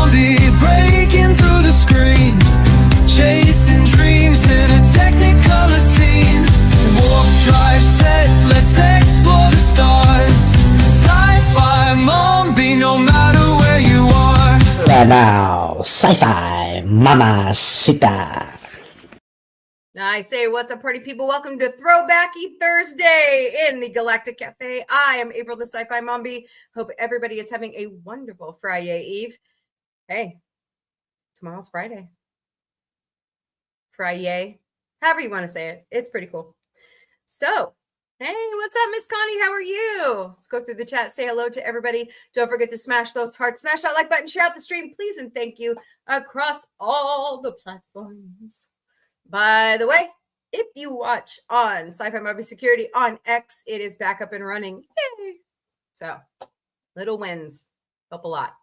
Mombie, breaking through the screen, chasing dreams in a technicolor scene. Warp drive set, let's explore the stars. Sci-fi Mombie, no matter where you are. And now, Sci-Fi Mamacita. I say, what's up, party people? Welcome to Thrrowbacay Thursday in the Galactic Café. I am April, the Sci-Fi Mombie. Hope everybody is having a wonderful Friday Eve. Hey, tomorrow's Friday. Friday, however you want to say it. It's pretty cool. So, hey, what's up, Miss Connie? How are you? Let's go through the chat. Say hello to everybody. Don't forget to smash those hearts. Smash that like button. Share out the stream, please, and thank you across all the platforms. By the way, if you watch on Sci-Fi Mombie Security on X, it is back up and running. Yay! So, little wins help a lot.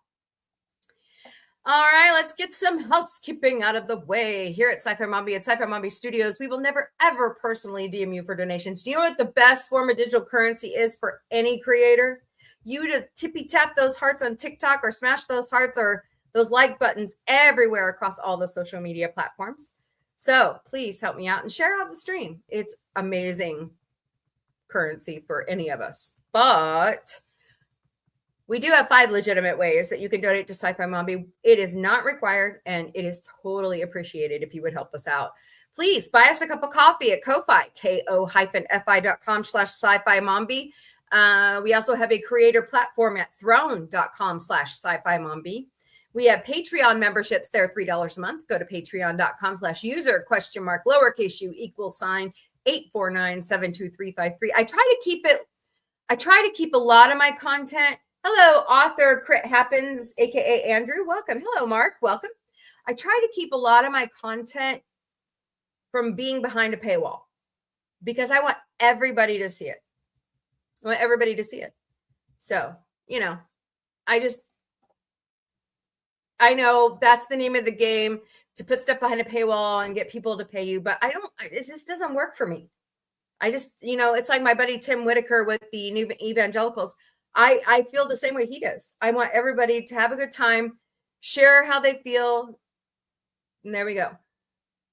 All right, let's get some housekeeping out of the way. Here at Sci-Fi Mombie, at Sci-Fi Mombie Studios, we will never, ever personally DM you for donations. Do you know what the best form of digital currency is for any creator? You to tippy-tap those hearts on TikTok or smash those hearts or those like buttons everywhere across all the social media platforms. So please help me out and share out the stream. It's amazing currency for any of us. But we do have 5 legitimate ways that you can donate to Sci-Fi Mombie. It is not required, and it is totally appreciated if you would help us out. Please buy us a cup of coffee at Ko-Fi, ko-fi.com/Sci-Fi Mombie. We also have a creator platform at throne.com/Sci-Fi Mombie. We have Patreon memberships. They're $3 a month. Go to patreon.com/user?8497235. I try to keep a lot of my content. Hello, author Crit Happens, aka Andrew. Welcome. Hello, Mark. Welcome. I try to keep a lot of my content from being behind a paywall because I want everybody to see it. I want everybody to see it. So, you know, I know that's the name of the game, to put stuff behind a paywall and get people to pay you, but it just doesn't work for me. It's like my buddy Tim Whitaker with the New Evangelicals. I feel the same way he does. I want everybody to have a good time, share how they feel. And there we go.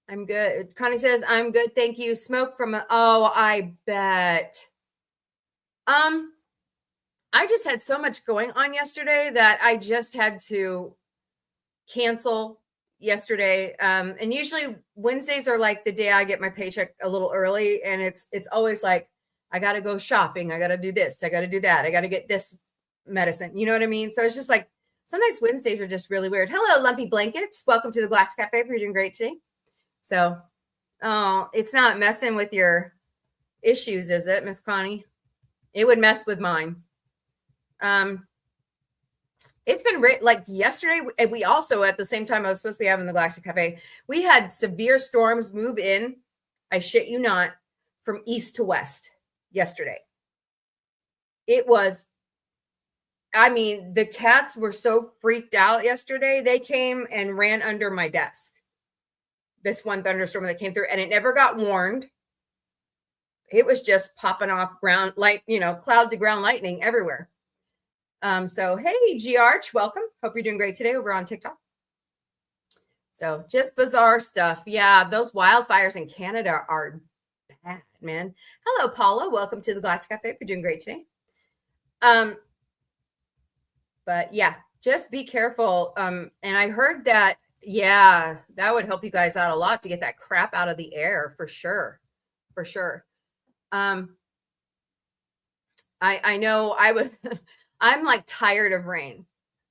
I'm good. Connie says, I'm good. Thank you. Smoke from I bet. I just had so much going on yesterday that I just had to cancel yesterday. And usually Wednesdays are like the day I get my paycheck a little early. And it's always like, I got to go shopping. I got to do this. I got to do that. I got to get this medicine. You know what I mean? So it's just like, sometimes Wednesdays are just really weird. Hello, Lumpy Blankets. Welcome to the Galactic Cafe. You're doing great today. So, it's not messing with your issues, is it, Miss Connie? It would mess with mine. It's been like yesterday. And we also, at the same time I was supposed to be having the Galactic Cafe, we had severe storms move in. I shit you not, from east to west yesterday. It was, the cats were so freaked out yesterday. They came and ran under my desk. This one thunderstorm that came through, and it never got warned. It was just popping off cloud to ground lightning everywhere. So, hey, G Arch, welcome. Hope you're doing great today over on TikTok. So just bizarre stuff. Yeah, those wildfires in Canada are bad, man. Hello, Paula. Welcome to the Galactic Cafe. You're doing great today. But yeah, just be careful. And I heard that, yeah, that would help you guys out a lot to get that crap out of the air for sure. For sure. I know I would, I'm like tired of rain,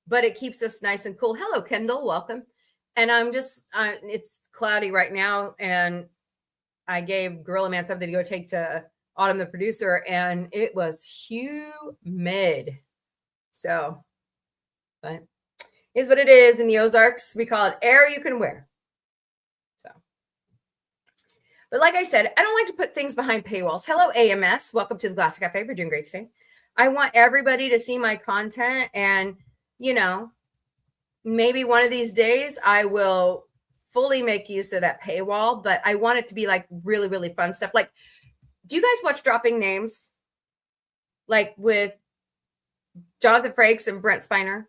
but it keeps us nice and cool. Hello, Kendall. Welcome. And it's cloudy right now. And I gave Gorilla Man something to go take to Autumn, the producer, and it was humid. So, but is what it is. In the Ozarks, we call it air you can wear. So, but like I said, I don't like to put things behind paywalls. Hello, AMS. Welcome to the Galactic Cafe. We're doing great today. I want everybody to see my content, and, maybe one of these days I will fully make use of that paywall, but I want it to be like really, really fun stuff. Like, do you guys watch Dropping Names? Like with Jonathan Frakes and Brent Spiner?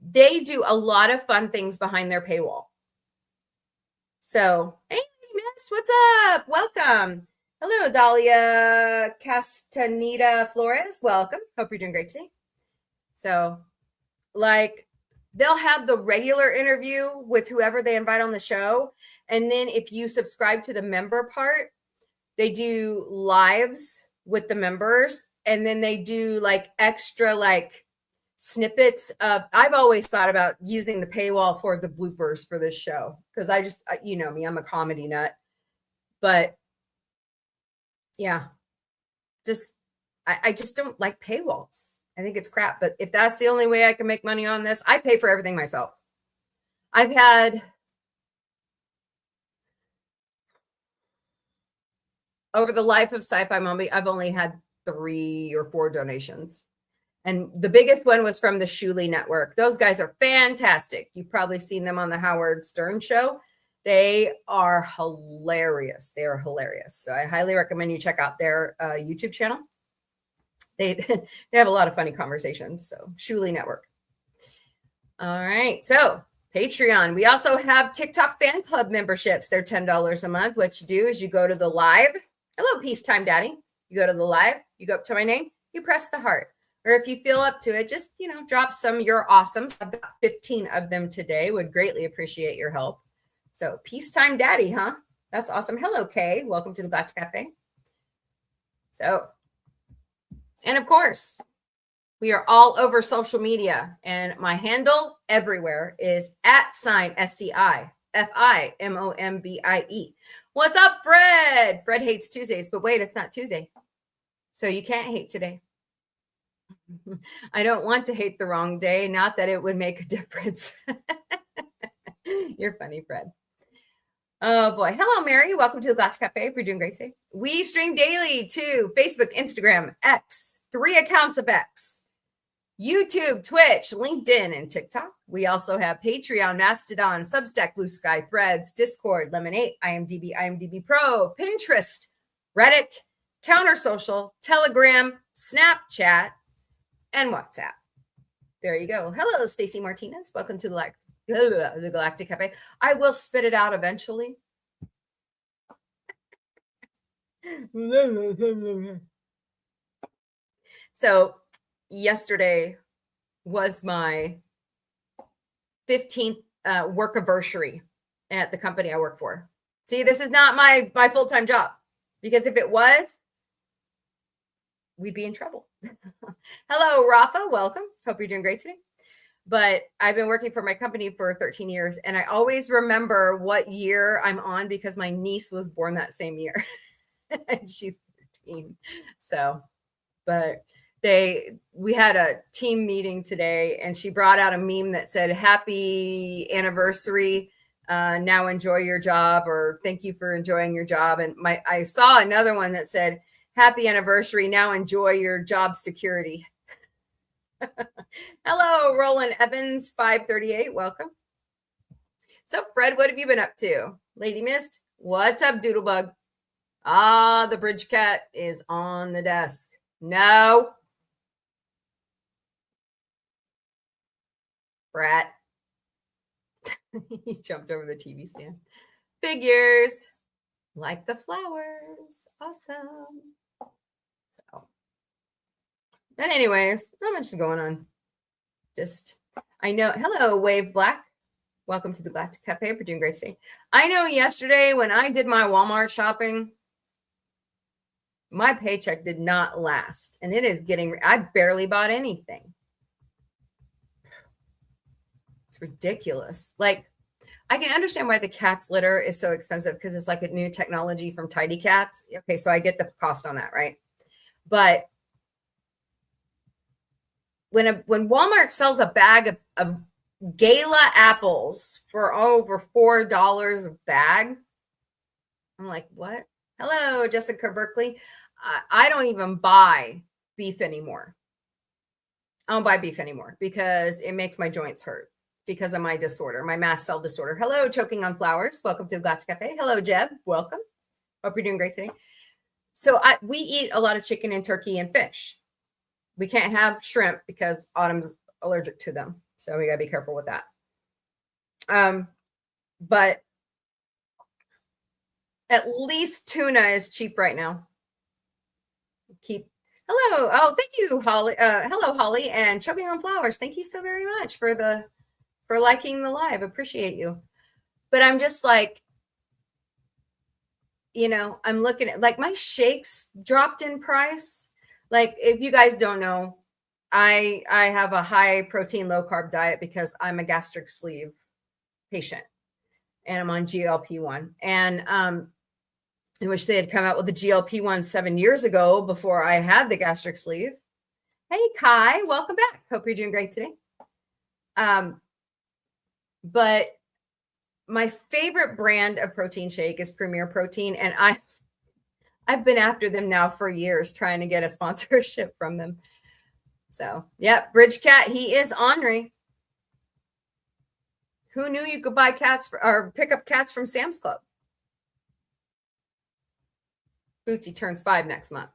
they do a lot of fun things behind their paywall. So, hey, miss, what's up? Welcome. Hello, Dahlia Castaneda Flores. Welcome. Hope you're doing great today. So, like, they'll have the regular interview with whoever they invite on the show. And then if you subscribe to the member part, they do lives with the members. And then they do like extra like snippets of, I've always thought about using the paywall for the bloopers for this show. Because you know me, I'm a comedy nut. But yeah, I just don't like paywalls. I think it's crap. But if that's the only way I can make money on this, I pay for everything myself. I've had over the life of Sci-Fi Mombie, I've only had 3 or 4 donations. And the biggest one was from the Shuli Network. Those guys are fantastic. You've probably seen them on the Howard Stern show. They are hilarious. They are hilarious. So I highly recommend you check out their YouTube channel. They have a lot of funny conversations. So Shuli Network. All right. So Patreon. We also have TikTok fan club memberships. They're $10 a month. What you do is you go to the live. Hello, Peacetime Daddy. You go to the live. You go up to my name. You press the heart. Or if you feel up to it, just, drop some your awesomes. I've got 15 of them today. Would greatly appreciate your help. So Peacetime Daddy, huh? That's awesome. Hello, Kay. Welcome to the Galactic Café. So, and of course, we are all over social media. And my handle everywhere is @SCI-FI Mombie. What's up, Fred? Fred hates Tuesdays, but wait, it's not Tuesday. So you can't hate today. I don't want to hate the wrong day. Not that it would make a difference. You're funny, Fred. Oh boy. Hello, Mary. Welcome to the Galactic Café. We're doing great today. We stream daily to Facebook, Instagram, X, 3 accounts of X, YouTube, Twitch, LinkedIn, and TikTok. We also have Patreon, Mastodon, Substack, Blue Sky, Threads, Discord, Lemonade, IMDb Pro, Pinterest, Reddit, Counter Social, Telegram, Snapchat, and WhatsApp. There you go. Hello, Stacy Martinez. Welcome to the Galactic Cafe. I will spit it out eventually. So yesterday was my 15th work anniversary at the company I work for. See, this is not my full-time job, because if it was, we'd be in trouble. Hello, Rafa. Welcome. Hope you're doing great today. But I've been working for my company for 13 years, and I always remember what year I'm on because my niece was born that same year. And she's 13. So, but we had a team meeting today, and she brought out a meme that said, "Happy anniversary. Now enjoy your job," or "Thank you for enjoying your job." And I saw another one that said, "Happy anniversary. Now enjoy your job security." Hello, Roland Evans, 538. Welcome. So, Fred, what have you been up to? Lady Mist, what's up, Doodlebug? Ah, the bridge cat is on the desk. No. Brat. He jumped over the TV stand. Figures. Like the flowers. Awesome. So, but anyways, not much is going on. I know. Hello, Wave Black. Welcome to the Galactic Cafe. We're doing great today. I know yesterday when I did my Walmart shopping, my paycheck did not last. And I barely bought anything. It's ridiculous. Like, I can understand why the cat's litter is so expensive, because it's like a new technology from Tidy Cats. Okay, so I get the cost on that, right? But when Walmart sells a bag of Gala apples for over $4 a bag, I'm like, what? Hello, Jessica Berkeley. I don't even buy beef anymore. I don't buy beef anymore because it makes my joints hurt because of my disorder, my mast cell disorder. Hello, Choking on Flowers. Welcome to the Galactic Cafe. Hello, Jeb. Welcome. Hope you're doing great today. So we eat a lot of chicken and turkey and fish. We can't have shrimp because Autumn's allergic to them. So we got to be careful with that. But at least tuna is cheap right now. Hello. Oh, thank you, Holly. Hello, Holly, and Choking on Flowers. Thank you so very much for liking the live. Appreciate you. But I'm just like, I'm looking at like my shakes dropped in price. Like, if you guys don't know, I have a high protein, low carb diet because I'm a gastric sleeve patient and I'm on GLP-1. And I wish they had come out with the GLP-1 7 years ago before I had the gastric sleeve. Hey, Kai, welcome back. Hope you're doing great today. But my favorite brand of protein shake is Premier Protein, and I've been after them now for years trying to get a sponsorship from them. So, yep, Bridge Cat, he is ornery. Who knew you could buy cats or pick up cats from Sam's Club? Bootsy turns 5 next month.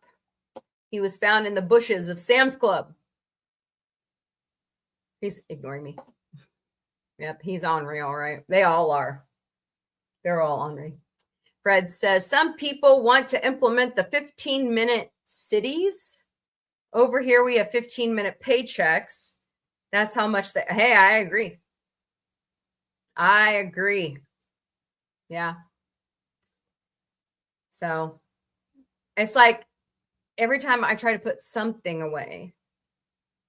He was found in the bushes of Sam's Club. He's ignoring me. Yep, he's ornery, all right. They all are. They're all ornery. Fred says, some people want to implement the 15-minute cities. Over here, we have 15-minute paychecks. That's how much hey, I agree. I agree. Yeah. So it's like every time I try to put something away,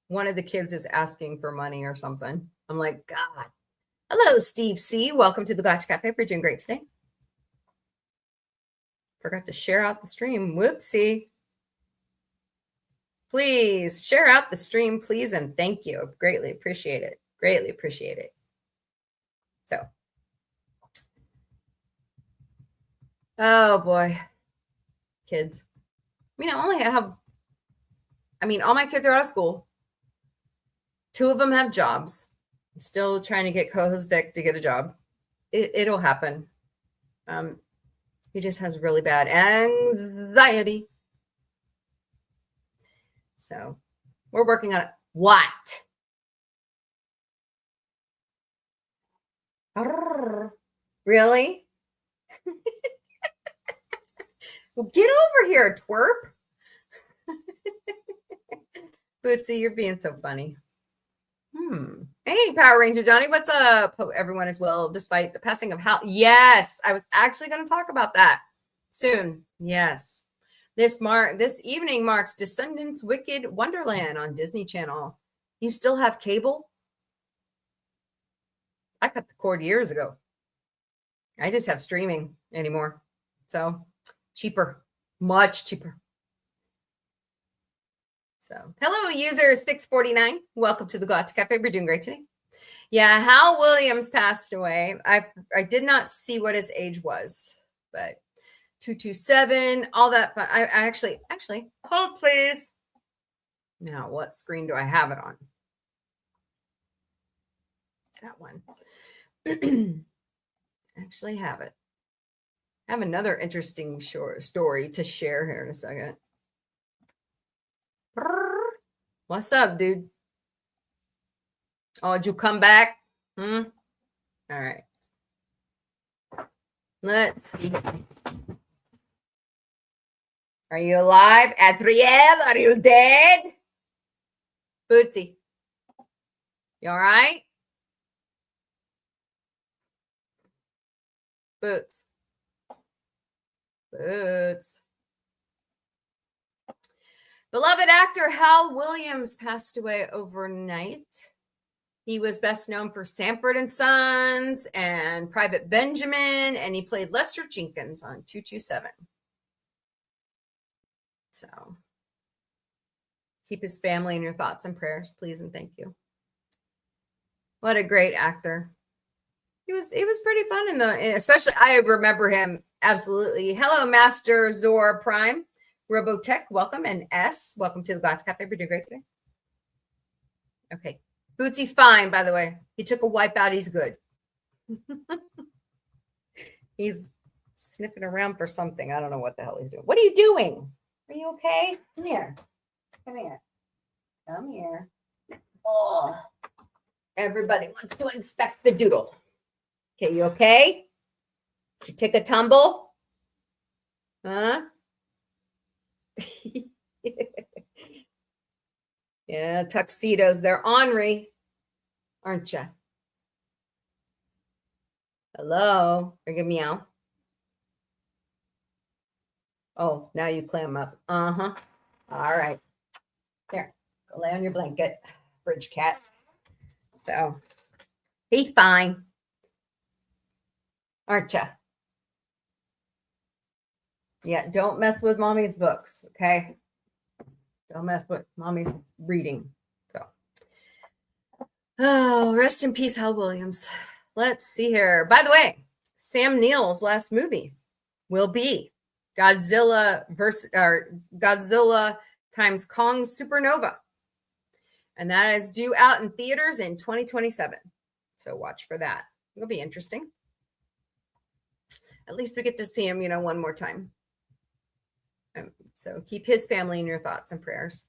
one of the kids is asking for money or something. I'm like, God. Hello, Steve C. Welcome to the Galactic Café. We're doing great today. Forgot to share out the stream. Whoopsie. Please share out the stream, please, and thank you. Greatly appreciate it. Greatly appreciate it. So, oh boy, kids. All my kids are out of school. 2 of them have jobs. I'm still trying to get co-host Vic to get a job. It'll happen. He just has really bad anxiety. So we're working on it. What? Really? Well, get over here, twerp. Bootsy, you're being so funny. Hey, Power Ranger Johnny, what's up? Hope everyone is well, despite the passing of Hal. Yes, I was actually going to talk about that soon. Yes. This evening marks Descendants Wicked Wonderland on Disney Channel. You still have cable? I cut the cord years ago. I just have streaming anymore. So cheaper, much cheaper. So hello, user 649. Welcome to the Galactic Cafe. We're doing great today. Yeah, Hal Williams passed away. I did not see what his age was, but 227, all that fun. I actually, hold please. Now, what screen do I have it on? That one. Actually have it. I have another interesting short story to share here in a second. What's up, dude? Oh, did you come back? All right. Let's see. Are you alive? Adriel, are you dead? Bootsy. You all right? Boots. Beloved actor Hal Williams passed away overnight. He was best known for Sanford and Sons and Private Benjamin, and he played Lester Jenkins on 227. So keep his family in your thoughts and prayers, please, and thank you. What a great actor. He was pretty fun especially I remember him absolutely. Hello, Master Zor Prime. Robotech, welcome, and S, welcome to the Galactic Cafe. We're doing great today. Okay, Bootsy's fine, by the way. He took a wipeout. He's good. He's sniffing around for something. I don't know what the hell he's doing. What are you doing? Are you okay? Come here. Come here. Come here. Oh. Everybody wants to inspect the doodle. Okay, you okay? Did you take a tumble? Huh? Yeah, tuxedos. They're ornery, aren't you? Hello? Are you meow? Oh, now you clam up. Uh-huh. All right. There. Go lay on your blanket, bridge cat. So he's fine. Aren't you? Yeah, don't mess with mommy's books, okay? Don't mess with mommy's reading. So, oh, rest in peace, Hal Williams. Let's see here. By the way, Sam Neill's last movie will be Godzilla times Kong Supernova. And that is due out in theaters in 2027. So watch for that. It'll be interesting. At least we get to see him, one more time. So keep his family in your thoughts and prayers.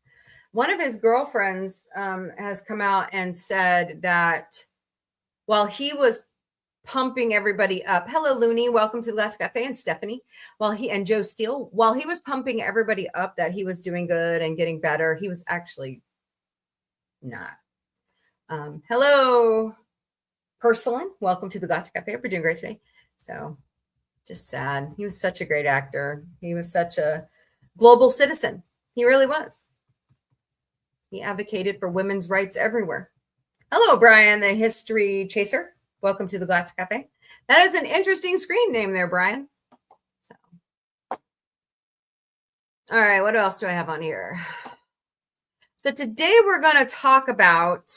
One of his girlfriends has come out and said that while he was pumping everybody up, hello Looney, welcome to the Galactic Café, and Stephanie, and Joe Steele, while he was pumping everybody up that he was doing good and getting better, he was actually not. Hello, Porcelain, welcome to the Galactic Café. We're doing great today. So just sad. He was such a great actor. He was such a global citizen. He really was. He advocated for women's rights everywhere. Hello, Brian, the history chaser. Welcome to the Galactic Café. That is an interesting screen name there, Brian. So, all right, what else do I have on here? So today we're going to talk about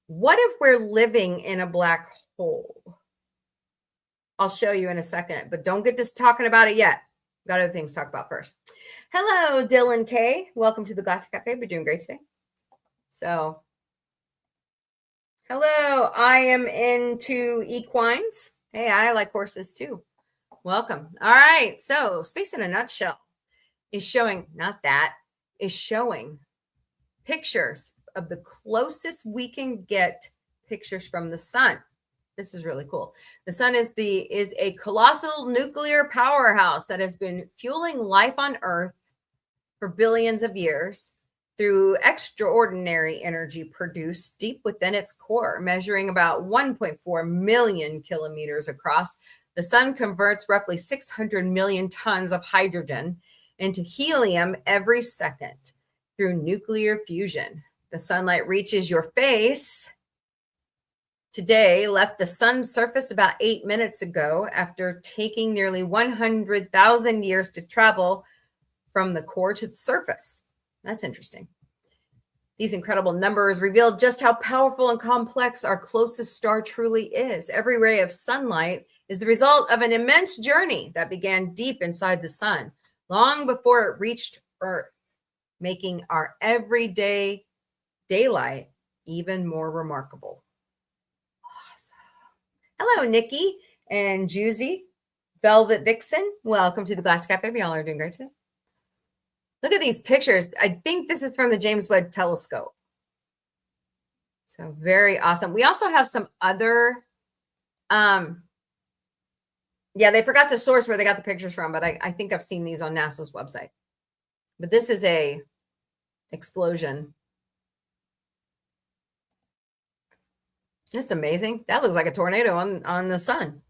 what if we're living in a black hole? I'll show you in a second, but don't get to talking about it yet. Got other things to talk about first. Hello, Dylan K. Welcome to the Galactic Cafe. We're doing great today. So, hello. I am into equines. Hey, I like horses too. Welcome. All right. So, Space in a Nutshell is showing, is showing pictures of the closest we can get pictures from the sun. This is really cool. The sun is a colossal nuclear powerhouse that has been fueling life on Earth for billions of years through extraordinary energy produced deep within its core, measuring about 1.4 million kilometers across. The sun converts roughly 600 million tons of hydrogen into helium every second through nuclear fusion. The sunlight reaches your face today, left the sun's surface about 8 minutes ago after taking nearly 100,000 years to travel from the core to the surface. That's interesting. These incredible numbers reveal just how powerful and complex our closest star truly is. Every ray of sunlight is the result of an immense journey that began deep inside the sun, long before it reached Earth, making our everyday daylight even more remarkable. Hello, Nikki and Juicy, Velvet Vixen. Welcome to the Galactic Cafe. Y'all are doing great today. Look at these pictures. I think this is from the James Webb Telescope. So very awesome. We also have some other, yeah, they forgot to source where they got the pictures from, but I think I've seen these on NASA's website. But this is a explosion. It's amazing. That looks like a tornado on the sun.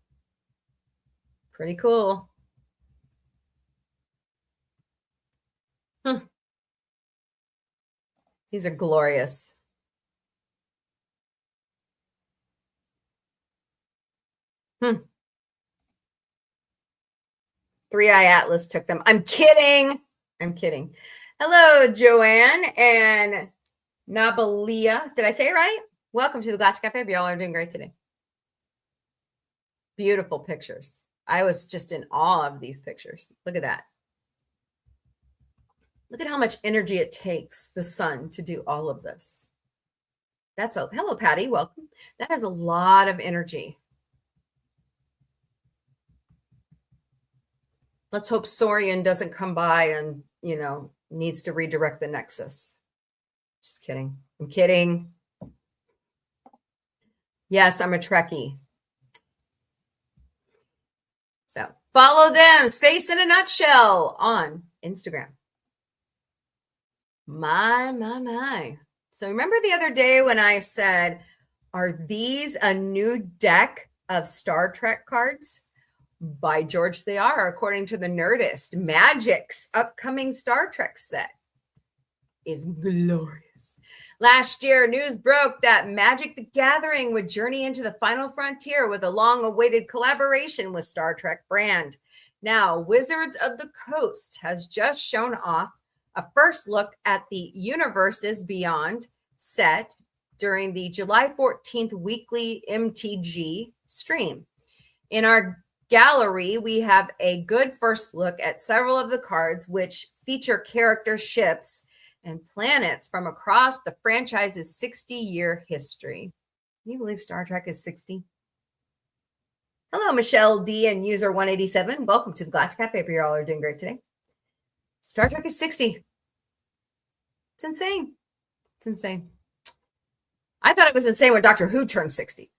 Pretty cool. These are glorious. Three-Eye Atlas took them. I'm kidding. I'm kidding. Hello, Joanne and Nabalia. Did I say it right? Welcome to the Galactic Cafe. Y'all are doing great today. Beautiful pictures. I was just in awe of these pictures. Look at that. Look at how much energy it takes the sun to do all of this. Hello, Patty. Welcome. That has a lot of energy. Let's hope Saurian doesn't come by and, needs to redirect the nexus. Just kidding. I'm kidding. Yes, I'm a Trekkie. So follow them, Space in a Nutshell, on Instagram. My. So remember the other day when I said, are these a new deck of Star Trek cards? By George, they are, according to the Nerdist. Magic's upcoming Star Trek set is glorious. Last year, news broke that Magic the Gathering would journey into the final frontier with a long-awaited collaboration with Star Trek brand. Now, Wizards of the Coast has just shown off a first look at the Universes Beyond set during the July 14th weekly MTG stream. In our gallery, we have a good first look at several of the cards, which feature character ships and planets from across the franchise's 60-year history. Can you believe Star Trek is 60? Hello, Michelle D and user 187. Welcome to the Galactic Café. You all are doing great today. Star Trek is 60. It's insane. It's insane. I thought it was insane when Doctor Who turned 60.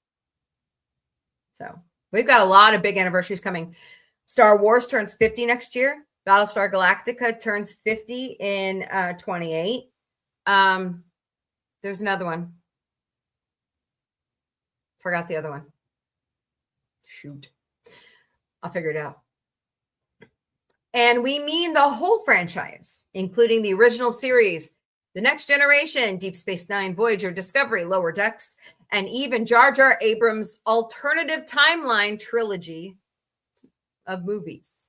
So we've got a lot of big anniversaries coming. Star Wars turns 50 next year. Battlestar Galactica turns 50 in 28. There's another one. Forgot the other one. Shoot. I'll figure it out. And we mean the whole franchise, including the original series, The Next Generation, Deep Space Nine, Voyager, Discovery, Lower Decks, and even Jar Jar Abrams' alternative timeline trilogy of movies.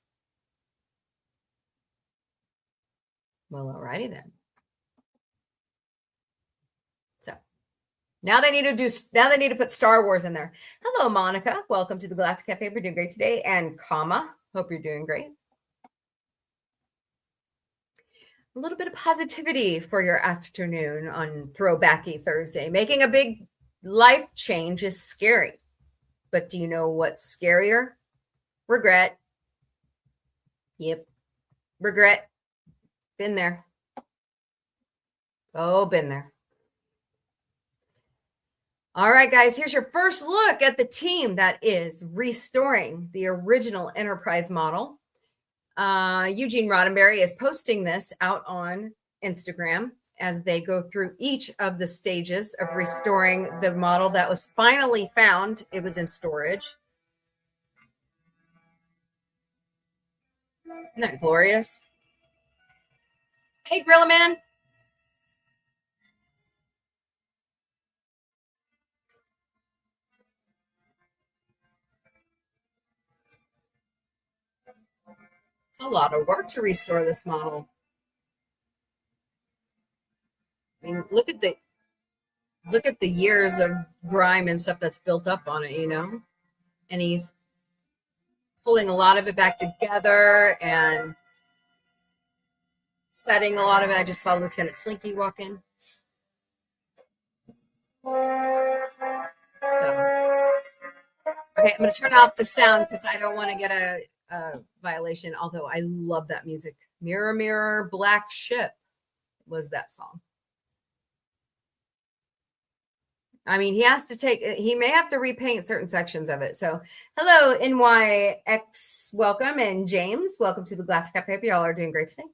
Well, alrighty then. So now they need to put Star Wars in there. Hello, Monica. Welcome to the Galactic Cafe. We're doing great today. And comma, hope you're doing great. A little bit of positivity for your afternoon on Thrrowbacay Thursday. Making a big life change is scary. But do you know what's scarier? Regret. Yep. Regret. Been there. Oh, been there. All right, guys, here's your first look at the team that is restoring the original Enterprise model. Eugene Roddenberry is posting this out on Instagram as they go through each of the stages of restoring the model that was finally found. It was in storage. Isn't that glorious? Hey, Gorilla Man. It's a lot of work to restore this model. I mean, look at the years of grime and stuff that's built up on it, you know? And he's pulling a lot of it back together and setting a lot of it. I just saw Lieutenant Slinky walk in. So, okay, I'm going to turn off the sound because I don't want to get a violation, although I love that music. Mirror, Mirror, Black Ship was that song. I mean, he may have to repaint certain sections of it. So, hello, NYX, welcome. And James, welcome to the Galactic Cafe. Y'all are doing great today.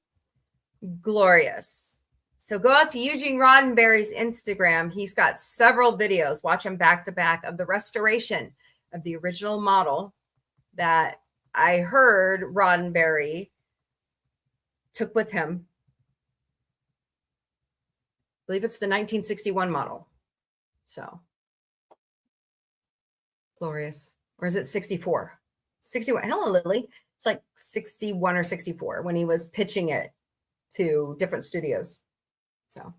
Glorious. So go out to Eugene Roddenberry's Instagram. He's got several videos. Watch them back to back of the restoration of the original model that I heard Roddenberry took with him. I believe it's the 1961 model. So glorious. Or is it 64? 61. Hello, Lily. It's like 61 or 64 when he was pitching it to different studios. So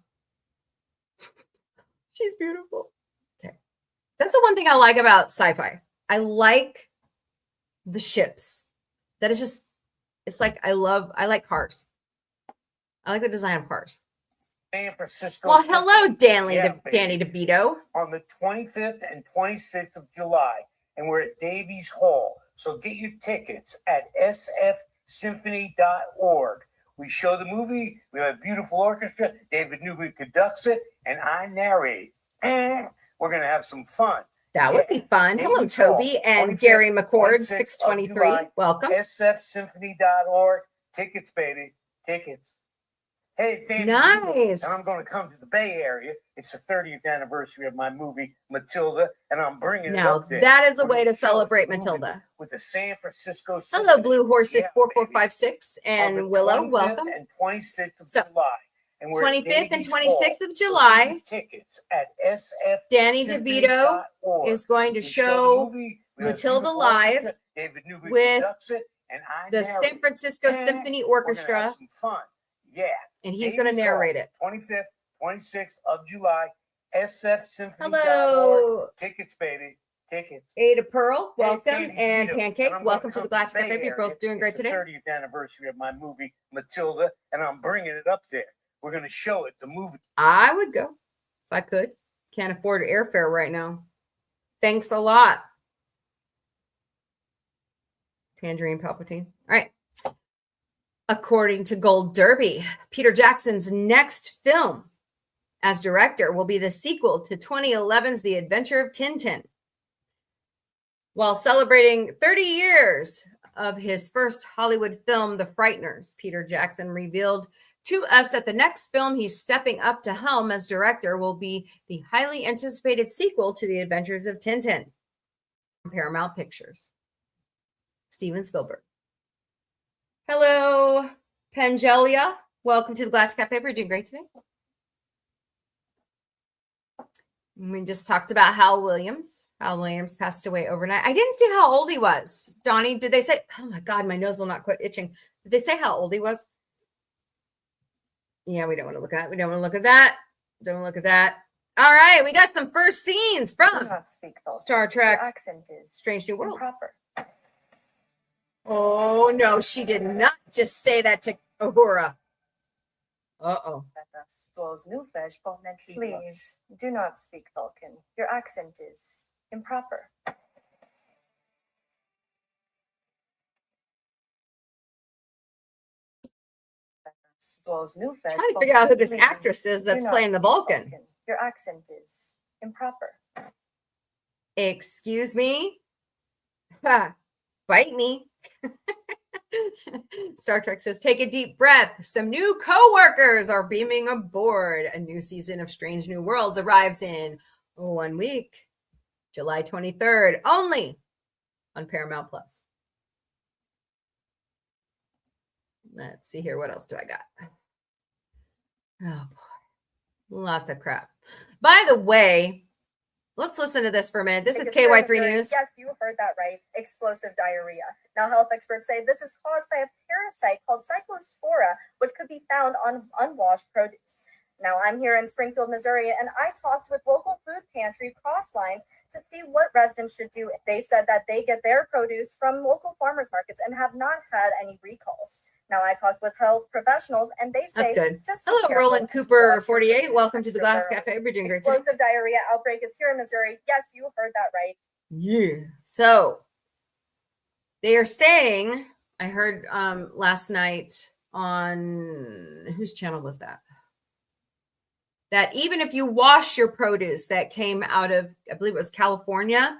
she's beautiful. Okay. That's the one thing I like about sci-fi. I like the ships. That is just, it's like I like cars. I like the design of cars. San Francisco. Well, hello, Danny DeVito. On the 25th and 26th of July, and we're at Davies Hall. So get your tickets at sfsymphony.org. We show the movie. We have a beautiful orchestra. David Newby conducts it, and I narrate. We're going to have some fun. That would be fun. Hello, Davies Hall, Toby and 25th, Gary McCord, 26th of 623. July, Welcome. sfsymphony.org. Tickets, baby. Tickets. Hey, it's David Nice. and I'm going to come to the Bay Area. It's the 30th anniversary of my movie Matilda, and I'm bringing it Now up there. that is a We're way gonna to show celebrate the movie Matilda. with the San Francisco Hello, Symphony. Blue Horses Yeah, 4456 baby. On the and Willow. 25th Welcome. and 26th of So, July. And we're at 25th and Davies 26th Hall. of July. So get your tickets at sfsymphony.org. Danny DeVito is going to We show the movie. We have Matilda beautiful live orchestra. David Newby with conducts it, and I the narrate San Francisco it. Symphony We're gonna Orchestra, have some fun. Yeah. and he's going to Davies Hall, narrate it. 25th, 26th of July, sfsymphony.org. Hello, Tickets, baby. Tickets. Ada Pearl. Hey, Welcome. Sandy And Zito, Pancake. I'm Welcome gonna to the come Galactic Bay Cafe. You're Area. both doing great It's today. the 30th anniversary of my movie Matilda, and I'm bringing it up there. We're going to show it, the movie. I would go if I could. Can't afford airfare right now. Thanks a lot. Tangerine Palpatine. All right. According to Gold Derby, Peter Jackson's next film as director will be the sequel to 2011's The Adventure of Tintin. While celebrating 30 years of his first Hollywood film, The Frighteners, Peter Jackson revealed to us that the next film he's stepping up to helm as director will be the highly anticipated sequel to The Adventures of Tintin from Paramount Pictures. Steven Spielberg. Hello, Pangelia. Welcome to the Galactic Cafe. We're doing great today. We just talked about Hal Williams. Hal Williams passed away overnight. I didn't see how old he was. Donnie, did they say? Oh my God, my nose will not quit itching. Did they say how old he was? Yeah, we don't want to look at. We don't want to look at that. Don't look at that. All right, we got some first scenes from Star Trek. Your accent is Strange New Worlds. improper. Oh no, she did not just say that to Uhura. Uh-oh. Please do not speak Vulcan. Your accent is improper. Trying to figure out who this actress is that's playing the Vulcan. Your accent is improper. Excuse me? Ha, bite me. Star Trek says, take a deep breath. Some new co-workers are beaming aboard. A new season of Strange New Worlds arrives in 1 week, July 23rd, only on Paramount Plus. Let's see here. What else do I got? Oh, boy. Lots of crap. By the way, let's listen to this for a minute. This is KY3 News. Yes, you heard that right. Explosive diarrhea. Now, health experts say this is caused by a parasite called cyclospora, which could be found on unwashed produce. Now, I'm here in Springfield, Missouri, and I talked with local food pantry Crosslines to see what residents should do. They said that they get their produce from local farmers markets and have not had any recalls. Now, I talked with health professionals, and they say, That's good. just be Hello, careful. Roland Cooper, Wash your 48. produce Welcome to the extra Glass thoroughly. Cafe. We're doing great today. Explosive diarrhea outbreak is here in Missouri. Yes, you heard that right. Yeah. So they are saying, I heard last night on whose channel was that? That even if you wash your produce that came out of, I believe it was California,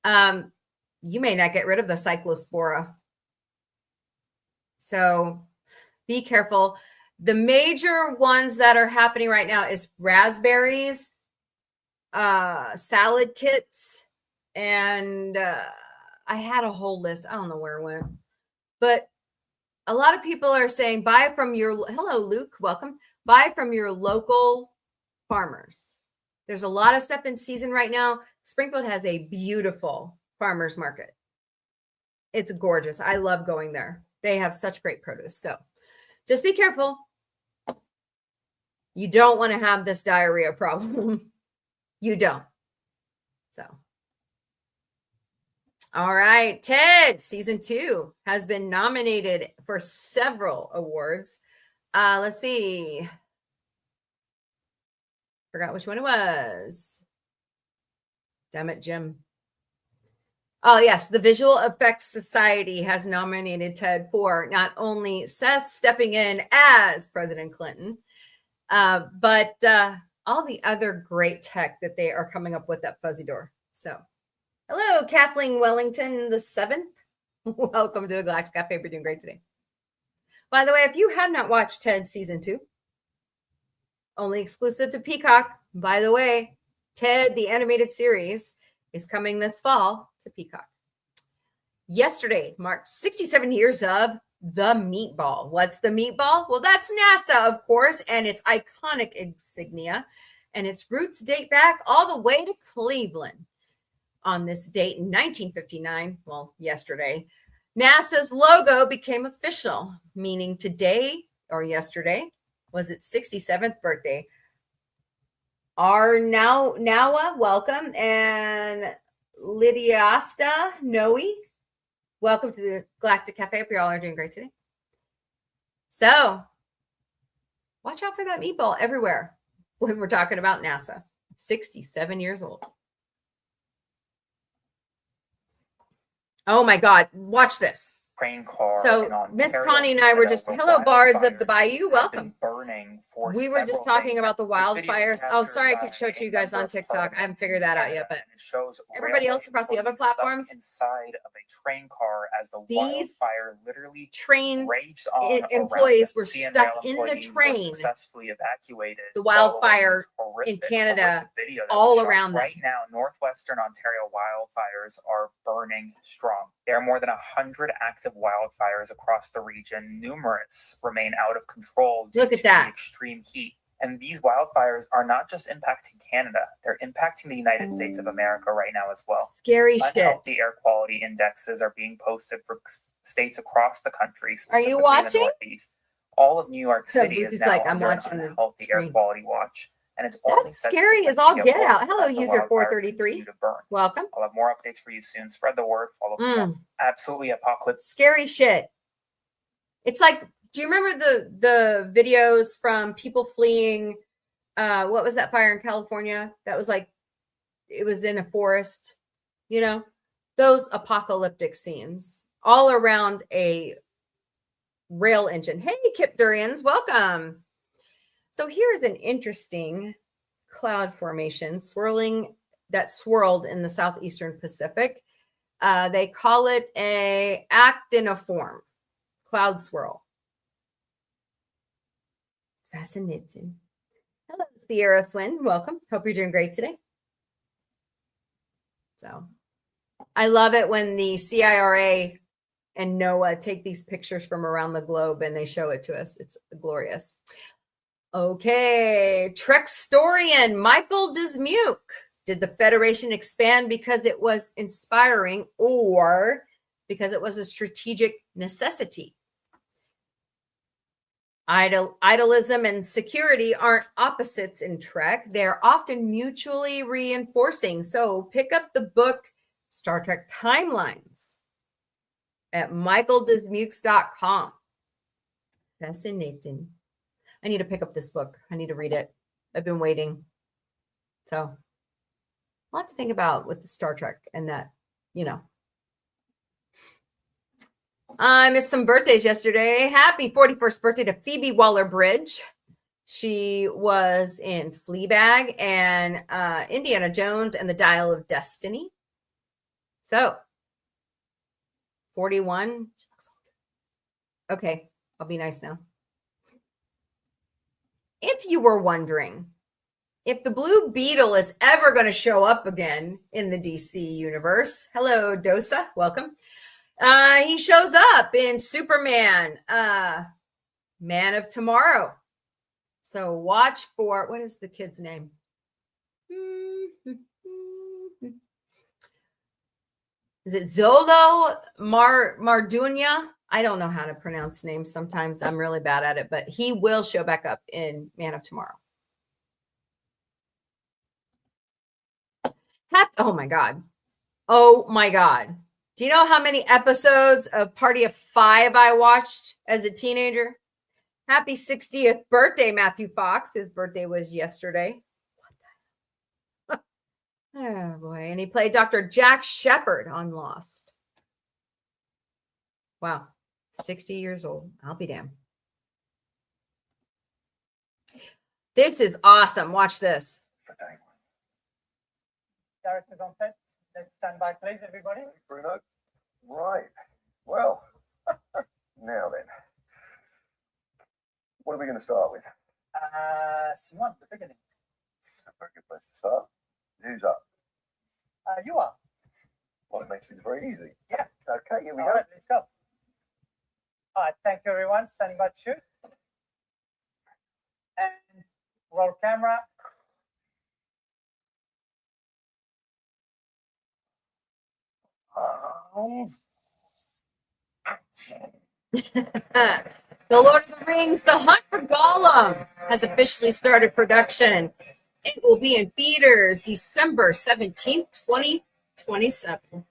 you may not get rid of the cyclospora. So be careful. The major ones that are happening right now is raspberries, salad kits, and I had a whole list. I don't know where it went, but a lot of people are saying buy from your, hello, Luke, welcome. Buy from your local farmers. There's a lot of stuff in season right now. Springfield has a beautiful farmers market. It's gorgeous. I love going there. They have such great produce. So just be careful. You don't want to have this diarrhea problem. You don't. So, all right. Ted, season 2 has been nominated for several awards. Let's see. Forgot which one it was. Damn it, Jim. Oh, yes. The Visual Effects Society has nominated Ted for not only Seth stepping in as President Clinton, but all the other great tech that they are coming up with at Fuzzy Door. So, hello, Kathleen Wellington the 7th. Welcome to the Galactic Cafe. We're doing great today. By the way, if you have not watched Ted Season 2, only exclusive to Peacock. By the way, Ted, the animated series, is coming this fall to Peacock. Yesterday marked 67 years of the meatball. What's the meatball? Well, that's NASA, of course, and its iconic insignia. And its roots date back all the way to Cleveland. On this date in 1959, well, yesterday, NASA's logo became official, meaning today or yesterday was its 67th birthday. Our Nawa, welcome, and Lydiasta Noe, welcome to the Galactic Cafe. Hope you all are doing great today. So, watch out for that meatball everywhere when we're talking about NASA. 67 years old. Oh my God, watch this. Train car. So Miss Connie and I were just, hello, Bards of the Bayou, welcome. Burning for We were just talking about the wildfires. Oh, sorry, I can't show it to you guys on TikTok. I haven't figured that out yet, but it shows everybody else across the other platforms, inside of a train car as the these wildfire literally train raged on employees were CNRL stuck in the employees were train. successfully evacuated. The wildfire following in this Canada, video that all was shot. around them. Right now, northwestern Ontario wildfires are burning strong. There are more than 100 active wildfires across the region. Numerous remain out of control due Look at to that. the extreme heat. And these wildfires are not just impacting Canada, they're impacting the United States of America right now as well. Scary shit. Unhealthy air quality indexes are being posted for states across the country. Are you specifically in the watching? Northeast. All of New York So City this is is now like, I'm under an watching the unhealthy air screen. quality watch. And it's only That's set to scary as continue all to get worse out. Hello, as the user wildfires 433. continue to burn. Welcome. I'll have more updates for you soon. Spread the word. Follow me. Absolutely apocalypse. Scary shit. It's like, do you remember the videos from people fleeing? What was that fire in California? That was like, it was in a forest, you know, those apocalyptic scenes all around a rail engine. Hey, Kip Durians, welcome. So here is an interesting cloud formation that swirled in the southeastern Pacific. They call it a actiniform cloud swirl. Fascinating. Hello, Sierra Swin. Welcome. Hope you're doing great today. So I love it when the CIRA and NOAA take these pictures from around the globe and they show it to us. It's glorious. Okay. Trek-storian Michael Dismuke. Did the Federation expand because it was inspiring or because it was a strategic necessity? Idealism and security aren't opposites in Trek. They're often mutually reinforcing. So pick up the book Star Trek Timelines at michaeldismukes.com. Fascinating. I need to pick up this book. I need to read it. I've been waiting. So a lot to think about with the Star Trek and that, you know. I missed some birthdays yesterday. Happy 41st birthday to Phoebe Waller-Bridge. She was in Fleabag and Indiana Jones and the Dial of Destiny. So, 41. Okay, I'll be nice now. If you were wondering if the Blue Beetle is ever going to show up again in the DC universe, hello, Dosa, welcome. He shows up in Superman, Man of Tomorrow. So watch for, what is the kid's name? Is it Zolo Mardunia? I don't know how to pronounce names. Sometimes I'm really bad at it, but he will show back up in Man of Tomorrow. Oh my God. Oh my God. Do you know how many episodes of Party of Five I watched as a teenager? Happy 60th birthday, Matthew Fox. His birthday was yesterday. Oh boy. And he played Dr. Jack Shepard on Lost. Wow. 60 years old. I'll be damned. This is awesome. Watch this. Directors on set. Let's stand by, please, everybody. Bruno. Right. Well, now then, what are we going to start with? Simon, the beginning. It's a very good place to start. Who's up? You are. Well, it makes things very easy. Yeah. Okay, here we All go. right, let's go. All right, thank you, everyone. Standing by to shoot. And roll camera. And The Lord of the Rings, The Hunt for Gollum has officially started production. It will be in theaters December 17th, 2027.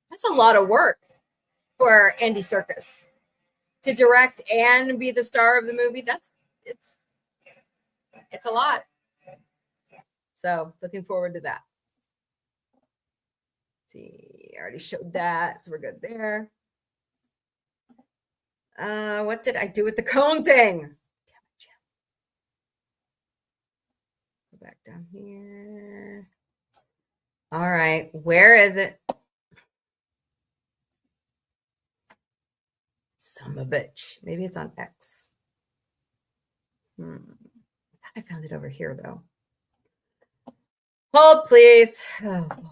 That's a lot of work for Andy Serkis to direct and be the star of the movie. It's a lot. So looking forward to that. See, I already showed that, so we're good there. What did I do with the cone thing? Damn it, Jim. Go back down here. All right, where is it? Son of a bitch. Maybe it's on X. I thought I found it over here, though. Hold, please. Oh, boy.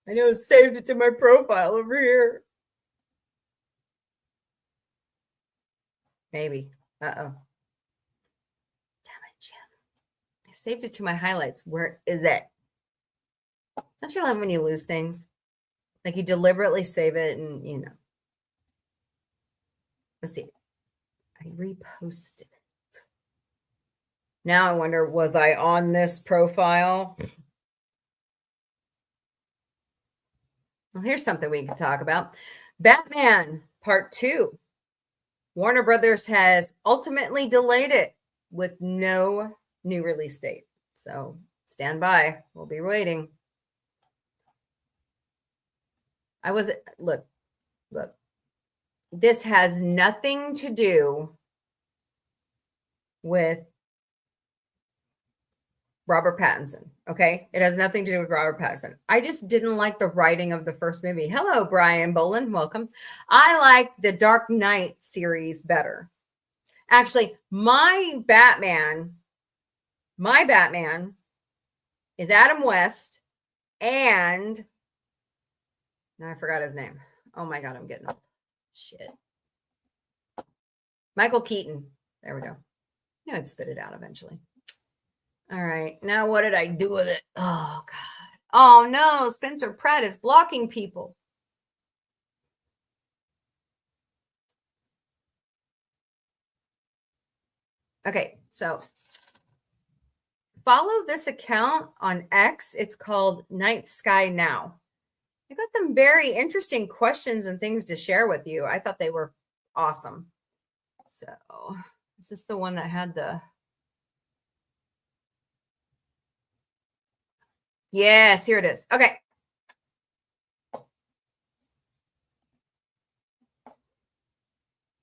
I know, saved it to my profile over here. Maybe. Uh-oh. Damn it, Jim. I saved it to my highlights. Where is it? Don't you love when you lose things? Like you deliberately save it and, you know. Let's see. I reposted it. Now I wonder, was I on this profile? Well, here's something we can talk about. Batman Part 2. Warner Brothers has ultimately delayed it with no new release date. So stand by. We'll be waiting. Look. This has nothing to do with Robert Pattinson, okay? It has nothing to do with Robert Pattinson. I just didn't like the writing of the first movie. Hello, Brian Boland. Welcome. I like the Dark Knight series better. Actually, my Batman is Adam West and now I forgot his name. Oh my God, I'm getting old. Shit. Michael Keaton. There we go. I knew I'd spit it out eventually. All right. Now what did I do with it? Oh, God. Oh, no. Spencer Pratt is blocking people. Okay. So follow this account on X. It's called Night Sky Now. I got some very interesting questions and things to share with you. I thought they were awesome. So is this the one that had the... Yes, here it is. Okay.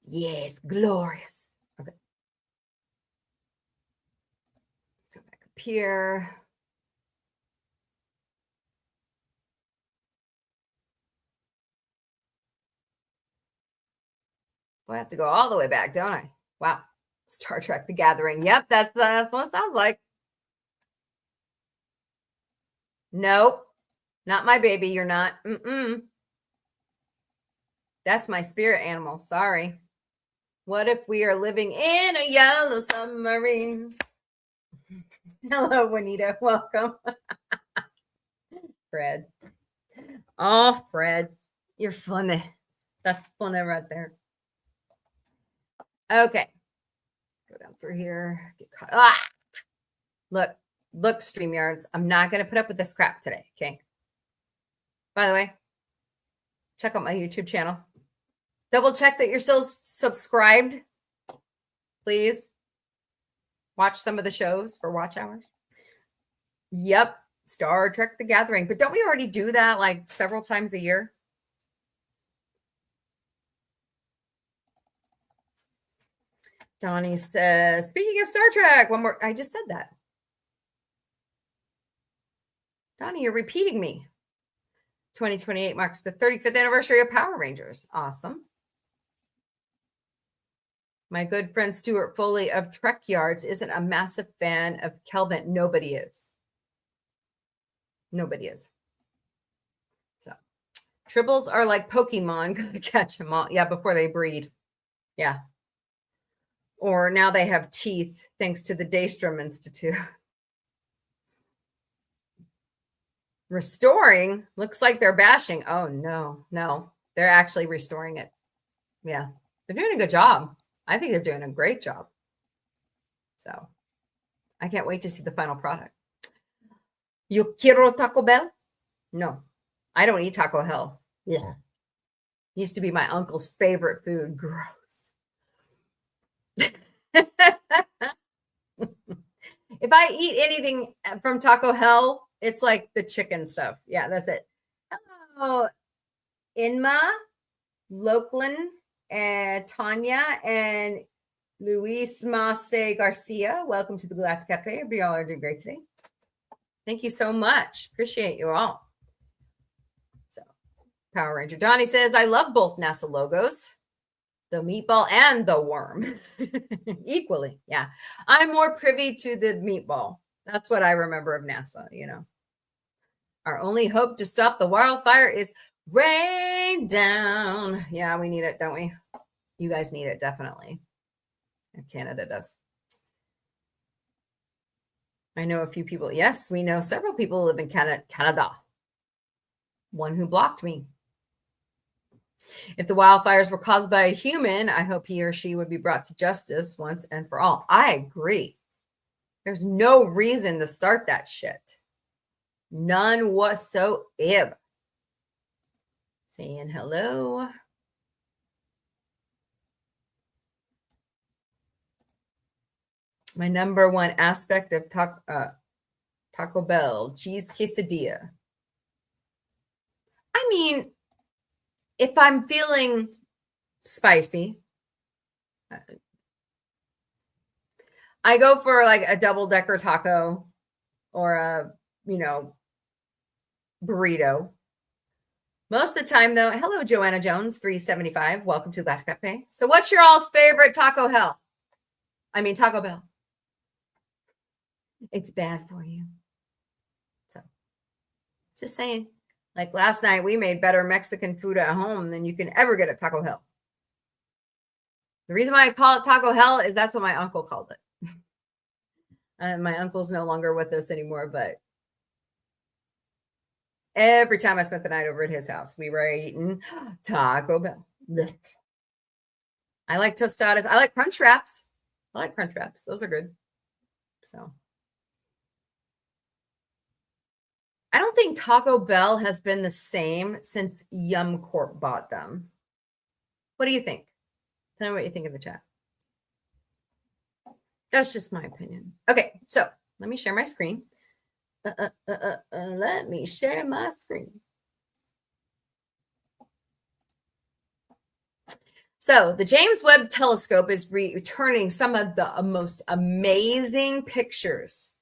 Yes, glorious. Okay. Go back up here. Well, I have to go all the way back, don't I? Wow. Star Trek The Gathering. Yep, that's what it sounds like. Nope. Not my baby, you're not. That's my spirit animal. Sorry. What if we are living in a yellow submarine? Hello, Juanita. Welcome. Fred. Oh, Fred. You're funny. That's funny right there. Okay. Go down through here. Get caught. Ah! Look, StreamYards. I'm not going to put up with this crap today. Okay. By the way, check out my YouTube channel. Double check that you're still subscribed. Please. Watch some of the shows for watch hours. Yep. Star Trek The Gathering. But don't we already do that like several times a year? Donnie says, speaking of Star Trek, one more. I just said that. Donnie, you're repeating me. 2028 marks the 35th anniversary of Power Rangers. Awesome. My good friend Stuart Foley of Trek Yards isn't a massive fan of Kelvin. Nobody is. Nobody is. So, tribbles are like Pokemon. Gotta catch them all. Yeah, before they breed. Yeah. Or now they have teeth thanks to the Daystrom Institute. Restoring looks like they're bashing. Oh, no. They're actually restoring it. Yeah. They're doing a good job. I think they're doing a great job. So I can't wait to see the final product. You quiero Taco Bell? No, I don't eat Taco Hell. Yeah. Used to be my uncle's favorite food. Gross. If I eat anything from Taco Hell, it's like the chicken stuff. Yeah, that's it. Hello, Inma, Lokeland, and Tanya, and Luis Mace Garcia. Welcome to the Galactic Café. You all are doing great today. Thank you so much. Appreciate you all. So, Power Ranger Donnie says, I love both NASA logos, the meatball and the worm. Equally. Yeah. I'm more privy to the meatball. That's what I remember of NASA, you know. Our only hope to stop the wildfire is rain down. Yeah, we need it, don't we? You guys need it, definitely. And Canada does. I know a few people. Yes, we know several people who live in Canada. One who blocked me. If the wildfires were caused by a human, I hope he or she would be brought to justice once and for all. I agree. There's no reason to start that shit. None whatsoever. Saying hello. My number one aspect of Taco Bell, cheese quesadilla. I mean, if I'm feeling spicy, I go for like a double-decker taco or a, burrito. Most of the time, though, hello, Joanna Jones, 375. Welcome to Galactic Cafe. So what's your all's favorite Taco Bell? It's bad for you. So just saying. Like last night, we made better Mexican food at home than you can ever get at Taco Hell. The reason why I call it Taco Hell is that's what my uncle called it. My uncle's no longer with us anymore, but every time I spent the night over at his house, we were eating Taco Bell. I like tostadas. I like Crunch Wraps. Those are good. So I don't think Taco Bell has been the same since Yum Corp bought them. What do you think? Tell me what you think in the chat. That's just my opinion. Okay, so let me share my screen. Let me share my screen. So the James Webb Telescope is returning some of the most amazing pictures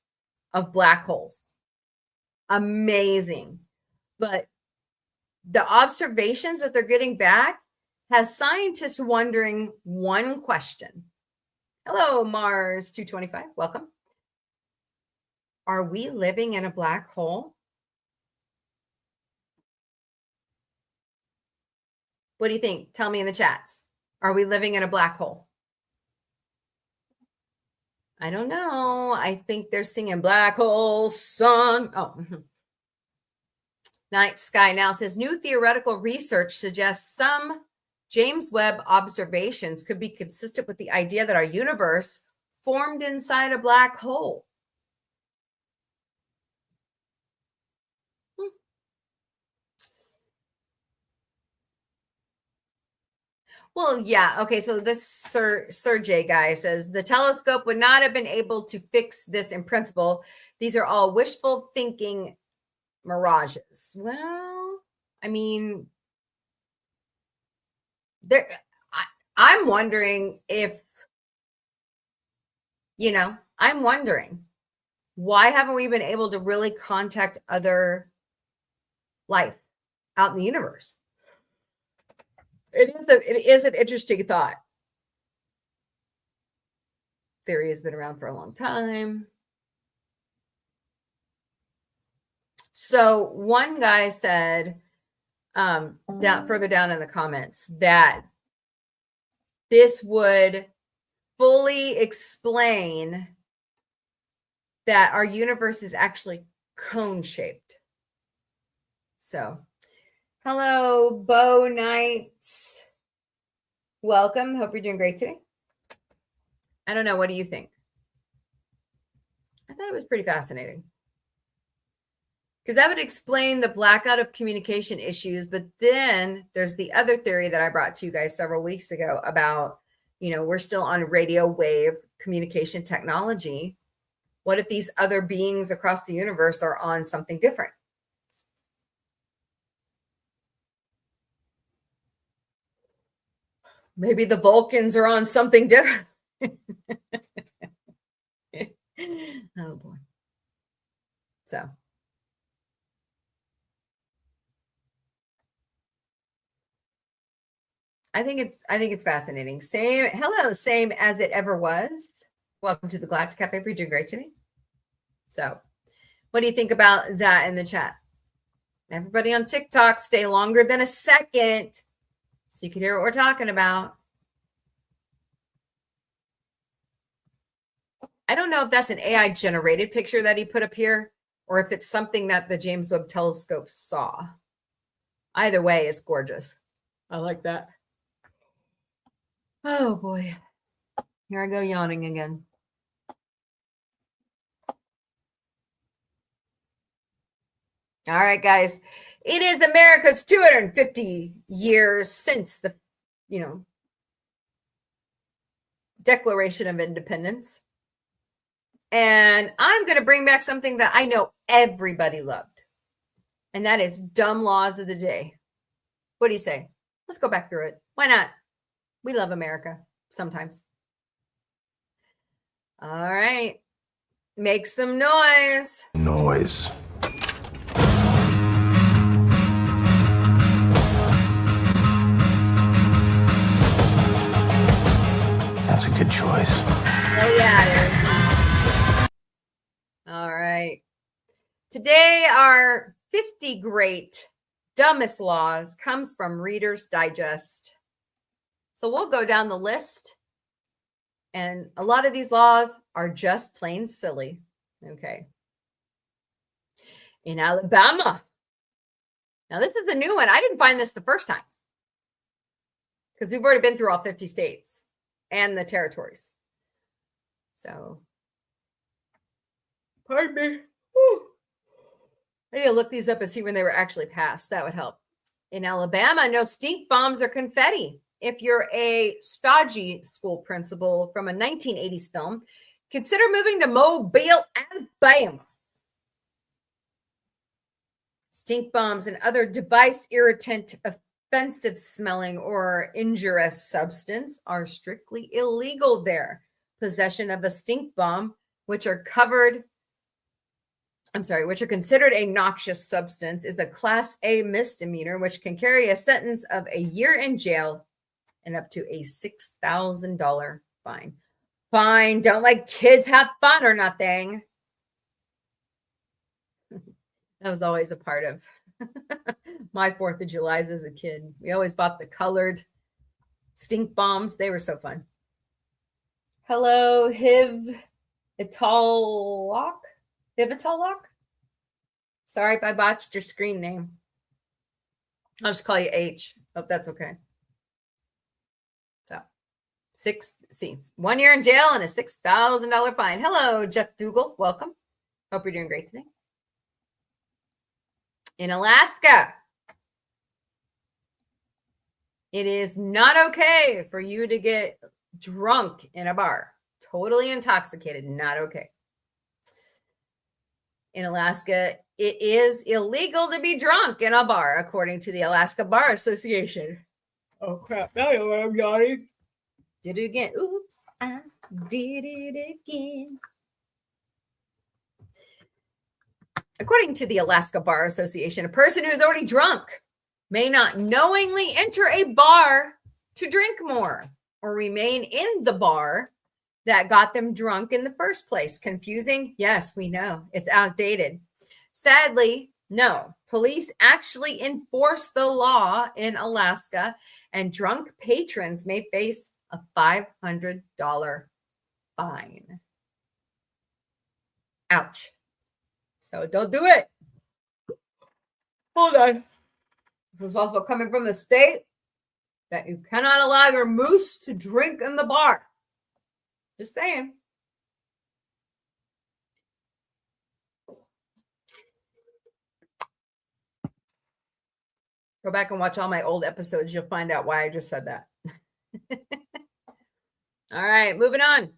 of black holes. Amazing. But the observations that they're getting back has scientists wondering one question. Hello, Mars 225. Welcome. Are we living in a black hole? What do you think? Tell me in the chats. Are we living in a black hole? I don't know. I think they're singing Black Hole Sun. Oh. Night Sky Now says new theoretical research suggests some James Webb observations could be consistent with the idea that our universe formed inside a black hole. Well, yeah. Okay. So this Sir J guy says the telescope would not have been able to fix this in principle. These are all wishful thinking mirages. Well, I mean, I'm wondering if You know, I'm wondering, why haven't we been able to really contact other life out in the universe? It is an interesting thought. Theory has been around for a long time. So one guy said, further down in the comments, that this would fully explain that our universe is actually cone-shaped. So, hello, Bo Knights. Welcome. Hope you're doing great today. I don't know. What do you think? I thought it was pretty fascinating. Because that would explain the blackout of communication issues. But then there's the other theory that I brought to you guys several weeks ago about, you know, we're still on radio wave communication technology. What if these other beings across the universe are on something different? Maybe the Vulcans are on something different. Oh boy. So I think it's fascinating. Same as it ever was. Welcome to the Galactic Café. You're doing great today. So, what do you think about that in the chat? Everybody on TikTok, stay longer than a second so you can hear what we're talking about. I don't know if that's an AI generated picture that he put up here or if it's something that the James Webb Telescope saw. Either way, it's gorgeous. I like that. Oh boy. Here I go yawning again. All right, guys. It is America's 250 years since the, Declaration of Independence. And I'm going to bring back something that I know everybody loved. And that is dumb laws of the day. What do you say? Let's go back through it. Why not? We love America sometimes. All right. Make some noise. Noise. That's a good choice. Oh, yeah, it is. All right. Today, our 50 great dumbest laws comes from Reader's Digest. So we'll go down the list. And a lot of these laws are just plain silly. Okay. In Alabama. Now, this is a new one. I didn't find this the first time because we've already been through all 50 states and the territories. So, pardon me. Whew. I need to look these up and see when they were actually passed. That would help. In Alabama, no stink bombs or confetti. If you're a stodgy school principal from a 1980s film, consider moving to Mobile, Alabama. Stink bombs and other device irritant, offensive smelling, or injurious substance are strictly illegal there. Possession of a stink bomb, which are considered a noxious substance, is a Class A misdemeanor, which can carry a sentence of a year in jail and up to a $6,000 fine. Fine. Don't let kids have fun or nothing. That was always a part of my 4th of July's as a kid. We always bought the colored stink bombs. They were so fun. Hello, Hivitalok. Sorry if I botched your screen name. I'll just call you H. Hope that's okay. So, 1 year in jail and a $6,000 fine. Hello, Jeff Dougal. Welcome. Hope you're doing great today. In Alaska, it is not okay for you to get drunk in a bar. Totally intoxicated, not okay. In Alaska, it is illegal to be drunk in a bar, according to the Alaska Bar Association. Oh, crap. Now you know what I'm yawning. Did it again. Oops, I did it again. According to the Alaska Bar Association, a person who is already drunk may not knowingly enter a bar to drink more or remain in the bar that got them drunk in the first place. Confusing? Yes, we know. It's outdated. Sadly, no. Police actually enforce the law in Alaska, and drunk patrons may face a $500 fine. Ouch. So don't do it. Hold on. This is also coming from the state that you cannot allow your moose to drink in the bar. Just saying. Go back and watch all my old episodes. You'll find out why I just said that. All right, moving on.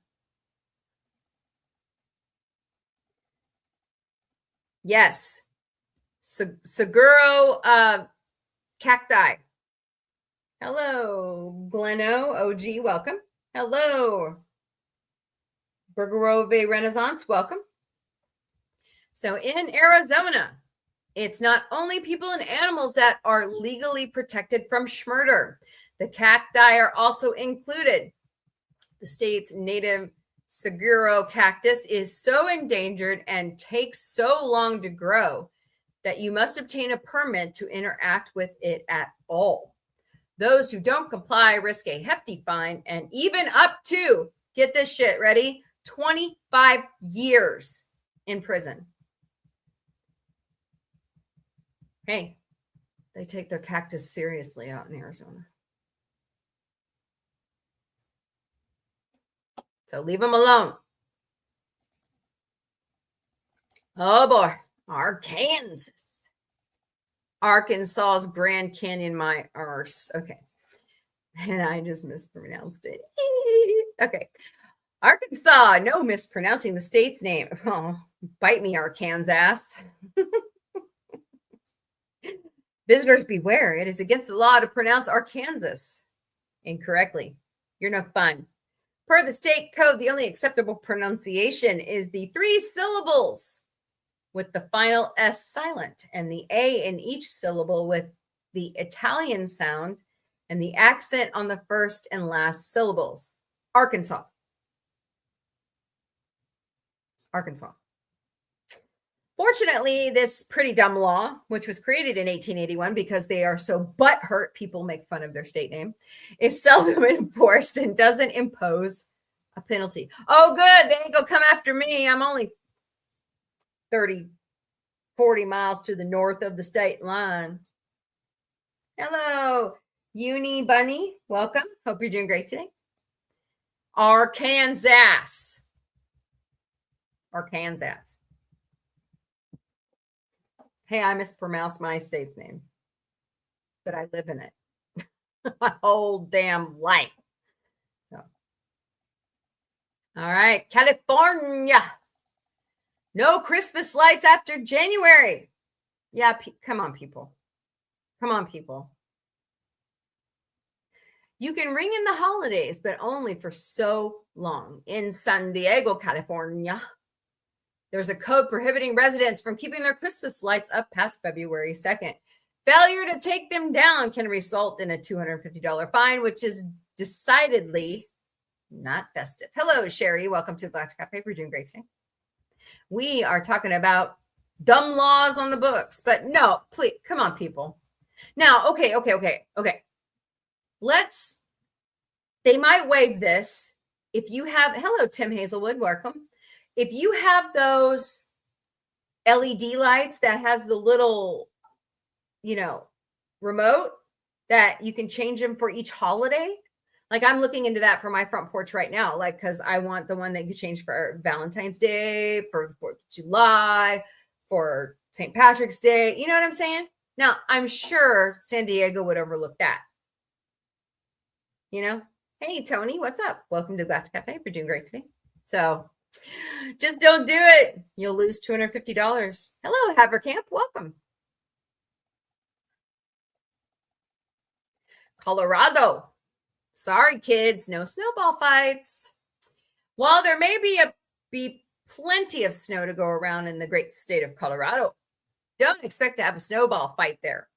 Yes. Seguro cacti. Hello, Gleno OG, welcome. Hello, Burgerove Renaissance, welcome. So in Arizona, it's not only people and animals that are legally protected from schmurder. The cacti are also included. The state's native Seguro cactus is so endangered and takes so long to grow that you must obtain a permit to interact with it at all. Those who don't comply risk a hefty fine and even up to, get this shit ready, 25 years in prison. Hey, they take their cactus seriously out in Arizona. So leave them alone. Oh boy, Arkansas. Arkansas's Grand Canyon, my arse. Okay. And I just mispronounced it. Okay. Arkansas, no mispronouncing the state's name. Oh, bite me, Arkansas. Visitors beware. It is against the law to pronounce Arkansas incorrectly. You're no fun. Per the state code, the only acceptable pronunciation is the 3 syllables with the final S silent and the A in each syllable with the Italian sound and the accent on the first and last syllables. Arkansas. Arkansas. Fortunately, this pretty dumb law, which was created in 1881 because they are so butthurt, people make fun of their state name, is seldom enforced and doesn't impose a penalty. Oh, good. They ain't gonna come after me. I'm only 30, 40 miles to the north of the state line. Hello, Uni Bunny. Welcome. Hope you're doing great today. Arkansas. Arkansas. Hey, I mispronounced my state's name, but I live in it my whole damn life. So, all right, California. No Christmas lights after January. Yeah, come on, people. Come on, people. You can ring in the holidays, but only for so long. In San Diego, California, there's a code prohibiting residents from keeping their Christmas lights up past February 2nd. Failure to take them down can result in a $250 fine, which is decidedly not festive. Hello, Sherry. Welcome to Galactic Café. We're doing great today. We are talking about dumb laws on the books, but no, please, come on, people. Now, okay. They might waive this if you have, hello, Tim Hazelwood, welcome. If you have those LED lights that has the little, remote that you can change them for each holiday. Like I'm looking into that for my front porch right now, because I want the one that you change for Valentine's Day, for the 4th of July, for St. Patrick's Day. You know what I'm saying? Now, I'm sure San Diego would overlook that. Hey, Tony, what's up? Welcome to Galactic Cafe. We're doing great today. So just don't do it. You'll lose $250. Hello, Havercamp. Welcome. Colorado. Sorry, kids, no snowball fights. While there may be plenty of snow to go around in the great state of Colorado, don't expect to have a snowball fight there.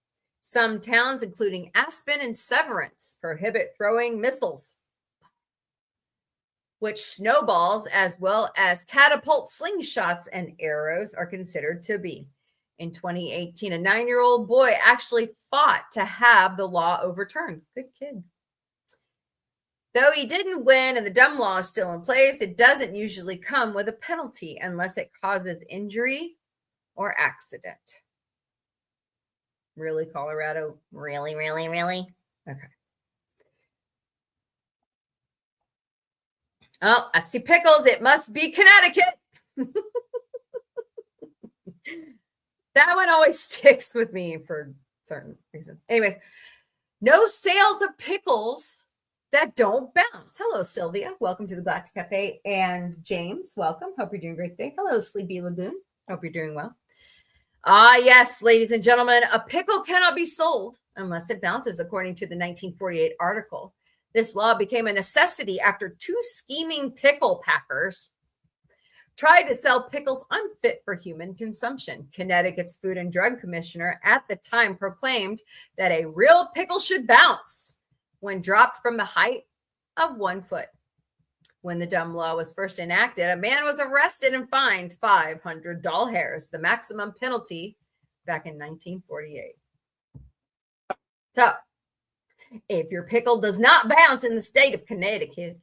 Some towns, including Aspen and Severance, prohibit throwing missiles, which snowballs, as well as catapult slingshots and arrows, are considered to be. In 2018, a 9-year-old boy actually fought to have the law overturned. Good kid. Though he didn't win and the dumb law is still in place, it doesn't usually come with a penalty unless it causes injury or accident. Really, Colorado? Really? Okay. Oh, I see pickles. It must be Connecticut. That one always sticks with me for certain reasons. Anyways, no sales of pickles that don't bounce. Hello, Sylvia. Welcome to the Galactic Café. And James, welcome. Hope you're doing great today. Hello, Sleepy Lagoon. Hope you're doing well. Ah, yes, ladies and gentlemen, a pickle cannot be sold unless it bounces, according to the 1948 article. This law became a necessity after 2 scheming pickle packers tried to sell pickles unfit for human consumption. Connecticut's Food and Drug Commissioner at the time proclaimed that a real pickle should bounce when dropped from the height of 1 foot. When the dumb law was first enacted, a man was arrested and fined 500 doll hairs, the maximum penalty back in 1948. So, if your pickle does not bounce in the state of Connecticut,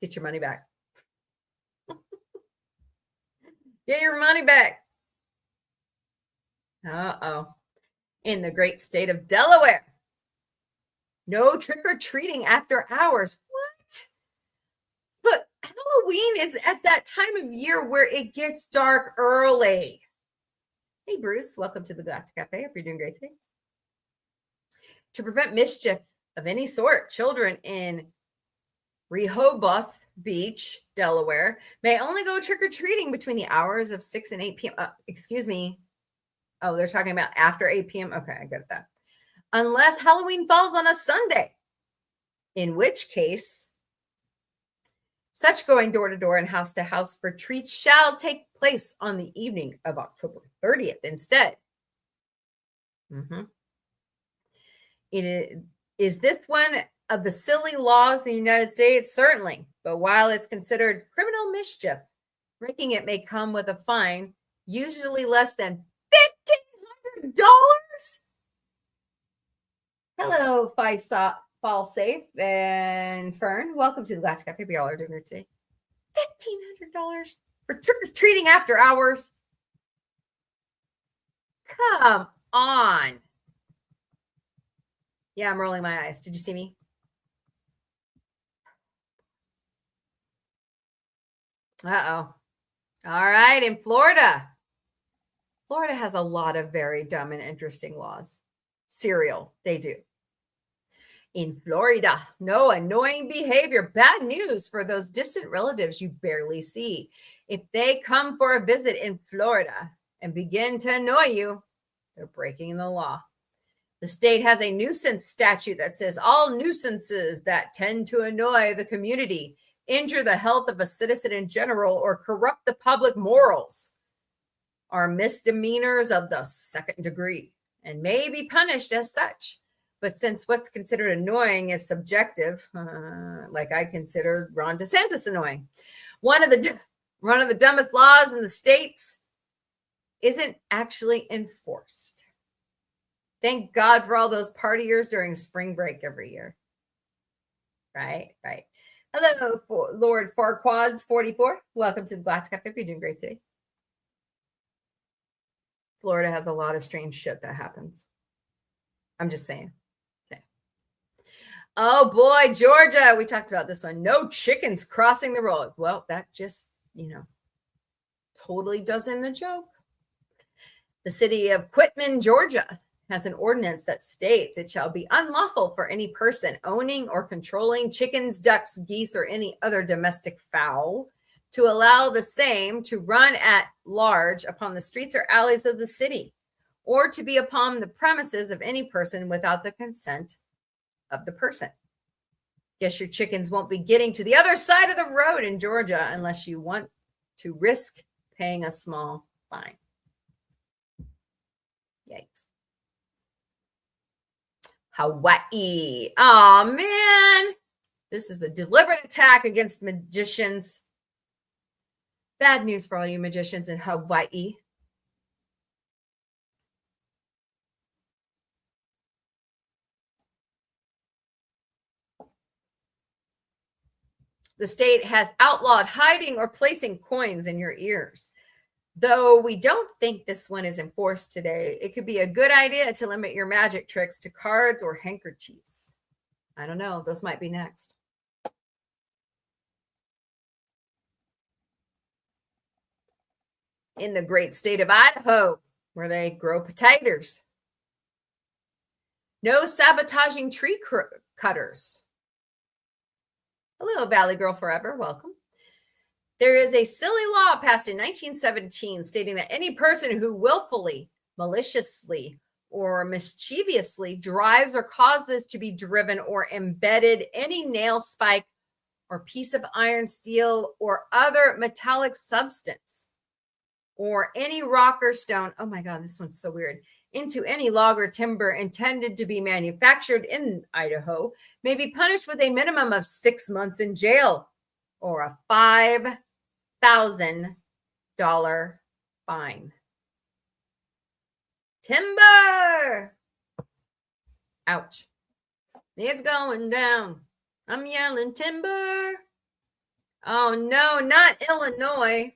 get your money back. Get your money back. Uh-oh. In the great state of Delaware, no trick-or-treating after hours. What? Look, Halloween is at that time of year where it gets dark early. Hey, Bruce. Welcome to the Galactic Cafe. Hope you're doing great today. To prevent mischief of any sort, children in Rehoboth Beach, Delaware, may only go trick-or-treating between the hours of 6 and 8 p.m. Excuse me. Oh, they're talking about after 8 p.m. Okay, I get that. Unless Halloween falls on a Sunday, in which case, such going door to door and house to house for treats shall take place on the evening of October 30th instead. Is this one of the silly laws in the United States? Certainly. But while it's considered criminal mischief, breaking it may come with a fine, usually less than $1,500. Hello, Fall Safe and Fern. Welcome to the Galactic Cafe. We all are doing it today. $1,500 for trick-or-treating after hours. Come on. Yeah, I'm rolling my eyes. Did you see me? Uh-oh. All right, in Florida. Florida has a lot of very dumb and interesting laws. Cereal, they do. In Florida, no annoying behavior. Bad news for those distant relatives you barely see. If they come for a visit in Florida and begin to annoy you, they're breaking the law. The state has a nuisance statute that says all nuisances that tend to annoy the community, injure the health of a citizen in general, or corrupt the public morals are misdemeanors of the second degree and may be punished as such. But since what's considered annoying is subjective, like I consider Ron DeSantis annoying, one of the dumbest laws in the states isn't actually enforced. Thank God for all those partiers during spring break every year. Right. Hello, Lord Farquads 44. Welcome to the Galactic Cafe. You're doing great today. Florida has a lot of strange shit that happens. I'm just saying. Okay. Oh boy, Georgia. We talked about this one. No chickens crossing the road. Well, that just, totally does in the joke. The city of Quitman, Georgia, has an ordinance that states it shall be unlawful for any person owning or controlling chickens, ducks, geese, or any other domestic fowl to allow the same to run at large upon the streets or alleys of the city, or to be upon the premises of any person without the consent of the person. Guess your chickens won't be getting to the other side of the road in Georgia unless you want to risk paying a small fine. Yikes. Hawaii. Oh, man. This is a deliberate attack against magicians. Bad news for all you magicians in Hawaii. The state has outlawed hiding or placing coins in your ears. Though we don't think this one is enforced today, it could be a good idea to limit your magic tricks to cards or handkerchiefs. I don't know. Those might be next. In the great state of Idaho, where they grow potatoes. No sabotaging tree cutters. Hello, Valley Girl Forever. Welcome. There is a silly law passed in 1917 stating that any person who willfully, maliciously, or mischievously drives or causes to be driven or embedded any nail spike or piece of iron, steel, or other metallic substance, or any rock or stone, oh my God, this one's so weird, into any log or timber intended to be manufactured in Idaho may be punished with a minimum of 6 months in jail or a $5,000 fine. Timber! Ouch. It's going down. I'm yelling timber. Oh no, not Illinois.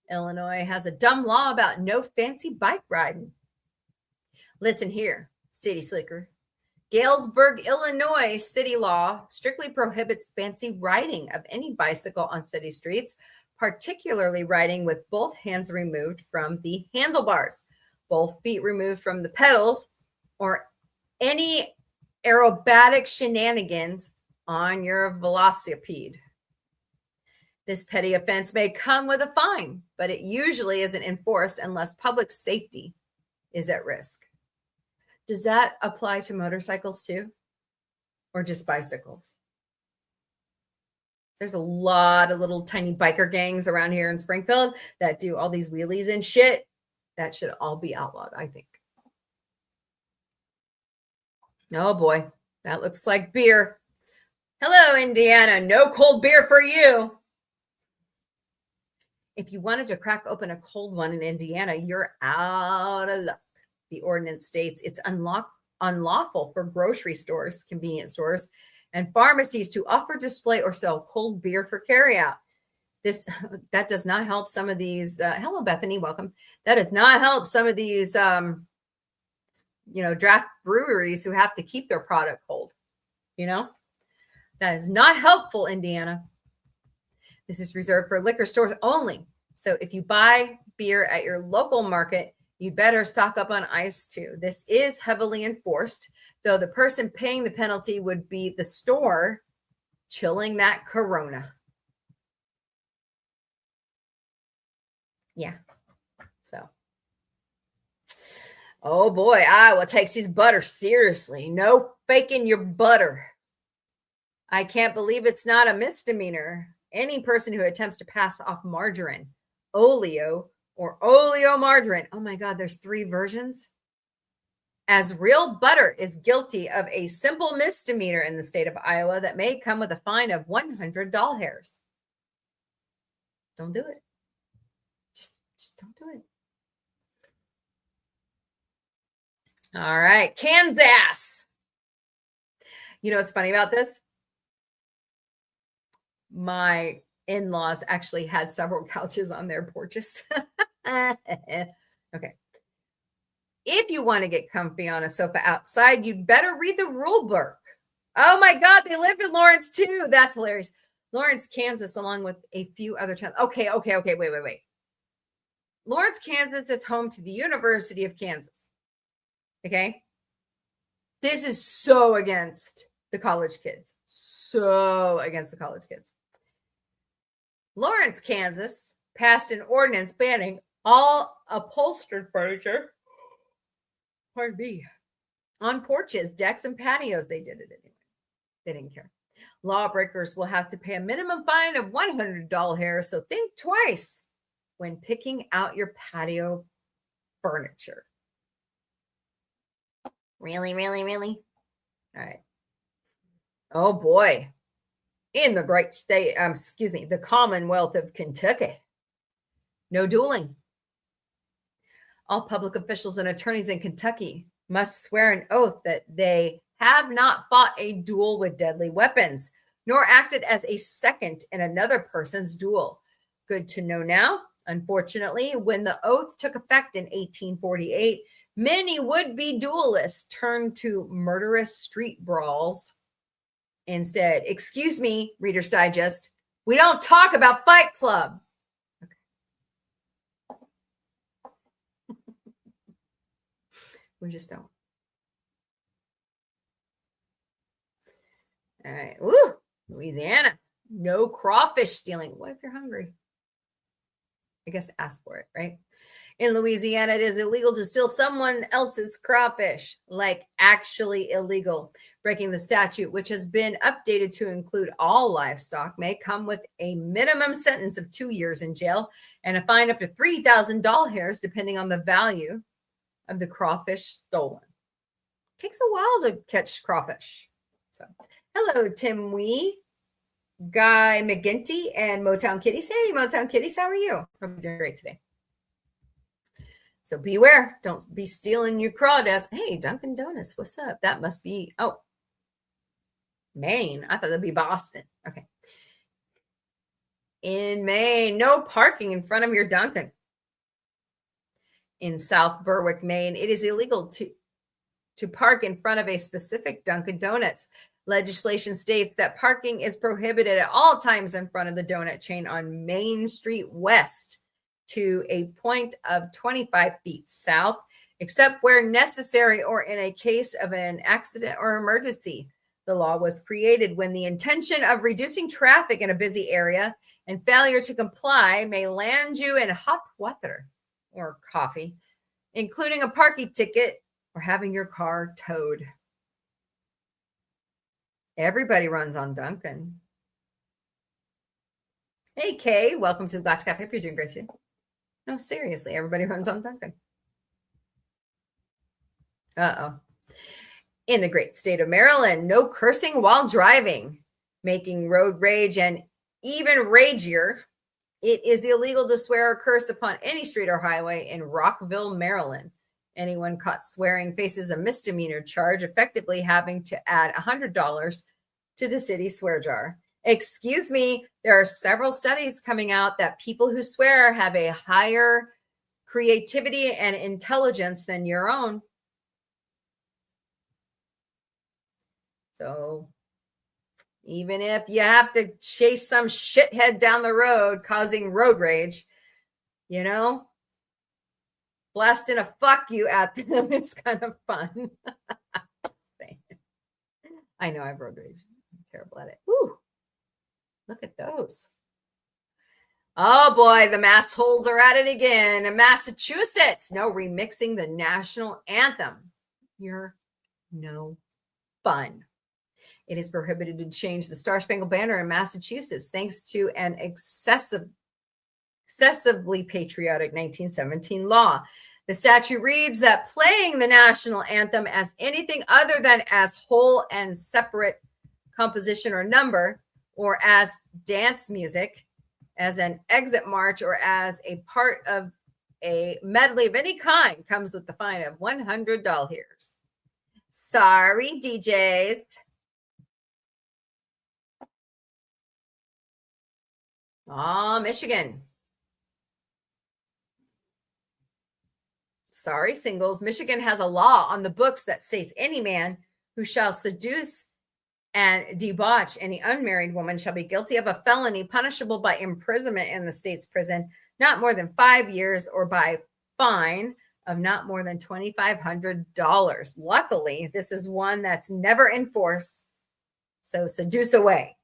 Illinois has a dumb law about no fancy bike riding. Listen here, city slicker. Galesburg, Illinois city law strictly prohibits fancy riding of any bicycle on city streets, particularly riding with both hands removed from the handlebars, both feet removed from the pedals, or any aerobatic shenanigans on your velocipede. This petty offense may come with a fine, but it usually isn't enforced unless public safety is at risk. Does that apply to motorcycles too? Or just bicycles? There's a lot of little tiny biker gangs around here in Springfield that do all these wheelies and shit. That should all be outlawed, I think. Oh boy, that looks like beer. Hello, Indiana. No cold beer for you. If you wanted to crack open a cold one in Indiana, you're out of luck. The ordinance states it's unlawful for grocery stores, convenience stores, and pharmacies to offer, display, or sell cold beer for carryout. That does not help some of these. Hello, Bethany. Welcome. That does not help some of these, draft breweries who have to keep their product cold. That is not helpful, Indiana. This is reserved for liquor stores only. So if you buy beer at your local market, you better stock up on ice too. This is heavily enforced, though the person paying the penalty would be the store chilling that Corona. Yeah. So. Oh boy, Iowa takes his butter seriously. No faking your butter. I can't believe it's not a misdemeanor. Any person who attempts to pass off margarine, oleo, or oleomargarine, oh my God, there's 3 versions, as real butter is guilty of a simple misdemeanor in the state of Iowa that may come with a fine of 100 doll hairs. Don't do it. Just don't do it. All right, Kansas. You know what's funny about this? My in-laws actually had several couches on their porches. Okay. If you want to get comfy on a sofa outside, you'd better read the rule book. Oh my God, they live in Lawrence too. That's hilarious. Lawrence, Kansas, along with a few other towns. Okay, wait. Lawrence, Kansas is home to the University of Kansas. Okay? This is so against the college kids. So against the college kids. Lawrence, Kansas passed an ordinance banning all upholstered furniture, on porches, decks, and patios. They did it anyway. They didn't care. Lawbreakers will have to pay a minimum fine of $100 so think twice when picking out your patio furniture. Really, really, really? All right. Oh boy. In the great state, the Commonwealth of Kentucky, no dueling. All public officials and attorneys in Kentucky must swear an oath that they have not fought a duel with deadly weapons, nor acted as a second in another person's duel. Good to know now. Unfortunately, when the oath took effect in 1848, many would-be duelists turned to murderous street brawls instead. Excuse me, Reader's Digest. We don't talk about Fight Club. Okay. We just don't. All right. Woo! Louisiana. No crawfish stealing. What if you're hungry? I guess ask for it, right? In Louisiana, it is illegal to steal someone else's crawfish, like actually illegal. Breaking the statute, which has been updated to include all livestock, may come with a minimum sentence of 2 years in jail and a fine up to $3,000, depending on the value of the crawfish stolen. It takes a while to catch crawfish. So, hello, Tim Wee, Guy McGinty, and Motown Kitties. Hey, Motown Kitties, how are you? Hope you're doing great today. So beware, don't be stealing your crawdads. Hey, Dunkin' Donuts, what's up? That must be, oh, Maine. I thought that'd be Boston. Okay. In Maine, no parking in front of your Dunkin'. In South Berwick, Maine, it is illegal to park in front of a specific Dunkin' Donuts. Legislation states that parking is prohibited at all times in front of the donut chain on Main Street West to a point of 25 feet south, except where necessary or in a case of an accident or emergency. The law was created when the intention of reducing traffic in a busy area and failure to comply may land you in hot water or coffee, including a parking ticket or having your car towed. Everybody runs on Dunkin'. Hey, Kay, welcome to the Galactic Café. Hope you're doing great too. No, seriously, everybody runs on Dunkin'. Uh-oh. In the great state of Maryland, no cursing while driving, making road rage and even ragier. It is illegal to swear or curse upon any street or highway in Rockville, Maryland. Anyone caught swearing faces a misdemeanor charge, effectively having to add $100 to the city swear jar. Excuse me, there are several studies coming out that people who swear have a higher creativity and intelligence than your own. So even if you have to chase some shithead down the road causing road rage, you know, blasting a fuck you at them is kind of fun. I know I have road rage. I'm terrible at it. Woo. Look at those. Oh boy, the mass holes are at it again. In Massachusetts, no remixing the national anthem. You're no fun. It is prohibited to change the Star Spangled Banner in Massachusetts thanks to an excessively patriotic 1917 law. The statute reads that playing the national anthem as anything other than as whole and separate composition or number, or as dance music, as an exit march, or as a part of a medley of any kind comes with the fine of $100. Sorry, DJs. Oh, Michigan. Sorry, singles. Michigan has a law on the books that states any man who shall seduce and debauch any unmarried woman shall be guilty of a felony punishable by imprisonment in the state's prison, not more than 5 years, or by fine of not more than $2,500. Luckily, this is one that's never enforced. So seduce away.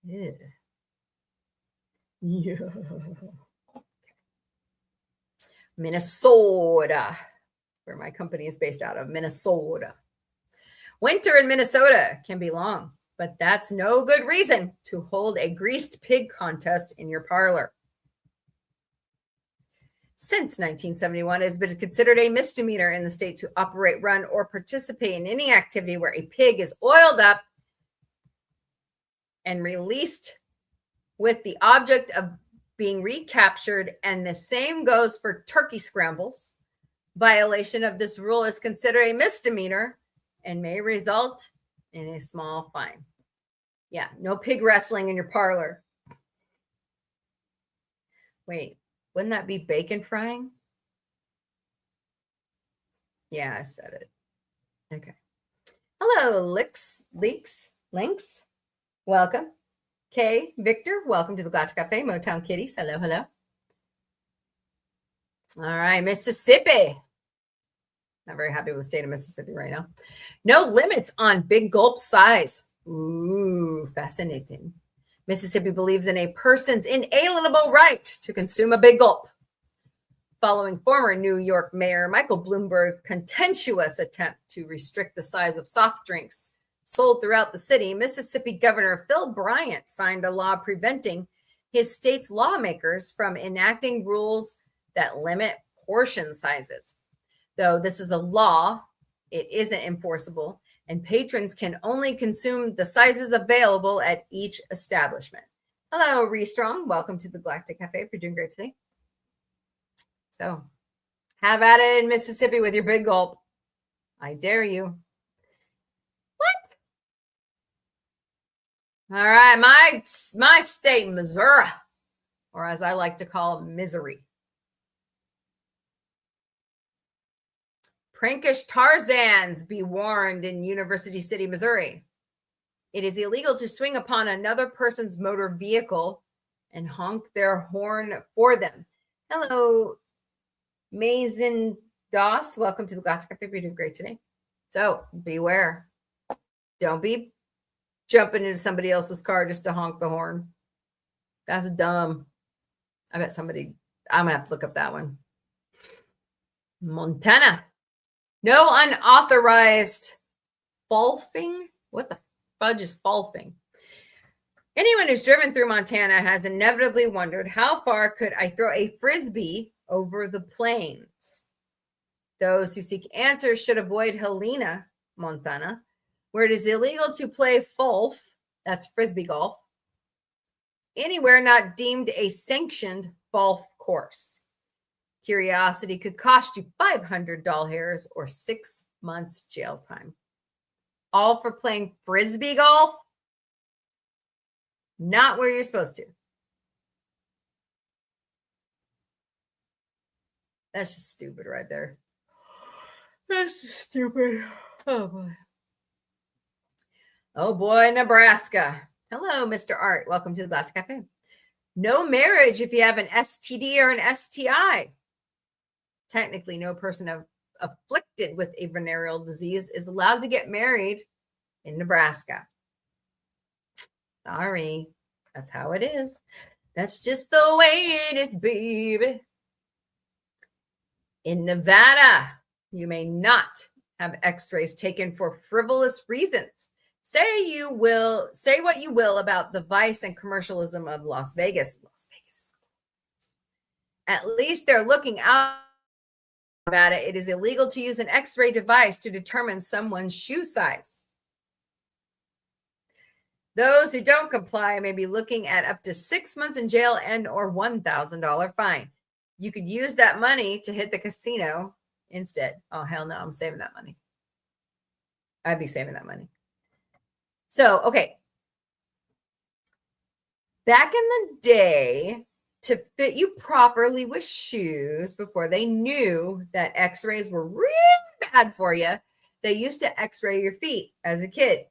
Yeah. Yeah. Minnesota, where my company is based out of, Minnesota. Winter in Minnesota can be long, but that's no good reason to hold a greased pig contest in your parlor. Since 1971, it has been considered a misdemeanor in the state to operate, run, or participate in any activity where a pig is oiled up and released with the object of being recaptured, and the same goes for turkey scrambles. Violation of this rule is considered a misdemeanor and may result in a small fine. Yeah, no pig wrestling in your parlor. Wait, wouldn't that be bacon frying? Yeah, I said it. Okay. Hello, Links. Welcome. Kay, Victor, welcome to the Galactic Café, Motown Kitties. Hello, hello. All right, Mississippi. Not very happy with the state of Mississippi right now. No limits on big gulp size. Ooh, fascinating. Mississippi believes in a person's inalienable right to consume a big gulp. Following former New York Mayor Michael Bloomberg's contentious attempt to restrict the size of soft drinks sold throughout the city, Mississippi Governor Phil Bryant signed a law preventing his state's lawmakers from enacting rules that limit portion sizes. Though this is a law, it isn't enforceable, and patrons can only consume the sizes available at each establishment. Hello, Restrong. Welcome to the Galactic Cafe. You're doing great today. So, have at it in Mississippi with your big gulp. I dare you. What? All right, my state, Missouri, or as I like to call it, misery. Prankish Tarzans be warned in University City, Missouri. It is illegal to swing upon another person's motor vehicle and honk their horn for them. Hello, Mazen Doss. Welcome to the Galactic Cafe. You're doing great today. So beware. Don't be jumping into somebody else's car just to honk the horn. That's dumb. I bet I'm going to have to look up that one. Montana. No unauthorized fulfing. What the fudge is fulfing? Anyone who's driven through Montana has inevitably wondered, how far could I throw a frisbee over the plains? Those who seek answers should avoid Helena, Montana, where it is illegal to play fulf, that's frisbee golf, anywhere not deemed a sanctioned golf course. Curiosity could cost you $500 or 6 months jail time. All for playing frisbee golf? Not where you're supposed to. That's just stupid right there. That's just stupid. Oh boy. Oh boy, Nebraska. Hello, Mr. Art. Welcome to the Galactic Cafe. No marriage if you have an STD or an STI. Technically, no person afflicted with a venereal disease is allowed to get married in Nebraska. Sorry, that's how it is. That's just the way it is, baby. In Nevada, you may not have x-rays taken for frivolous reasons. Say what you will about the vice and commercialism of Las Vegas. Las Vegas is cool. At least they're looking out about it. It is illegal to use an x-ray device to determine someone's shoe size. Those who don't comply may be looking at up to 6 months in jail and or $1,000 fine. You could use that money to hit the casino instead. Oh, hell no, I'm saving that money. I'd be saving that money. So, okay. Back in the day, to fit you properly with shoes before they knew that x-rays were really bad for you, they used to x-ray your feet as a kid.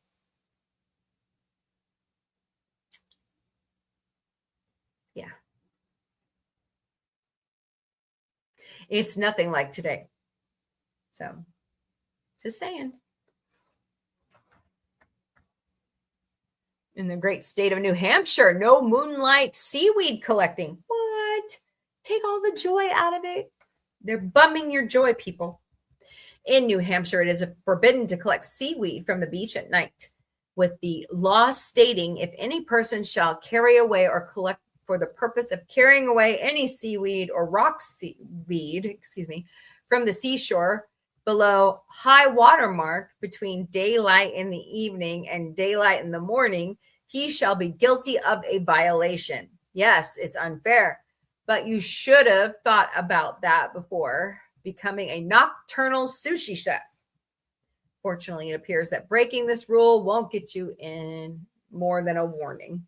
Yeah. It's nothing like today. So, just saying. In the great state of New Hampshire, no moonlight seaweed collecting. What? Take all the joy out of it. They're bumming your joy, people. In New Hampshire, it is forbidden to collect seaweed from the beach at night, with the law stating if any person shall carry away or collect for the purpose of carrying away any seaweed or rock seaweed, from the seashore below high water mark between daylight in the evening and daylight in the morning, he shall be guilty of a violation. Yes, it's unfair, but you should have thought about that before becoming a nocturnal sushi chef. Fortunately, it appears that breaking this rule won't get you in more than a warning.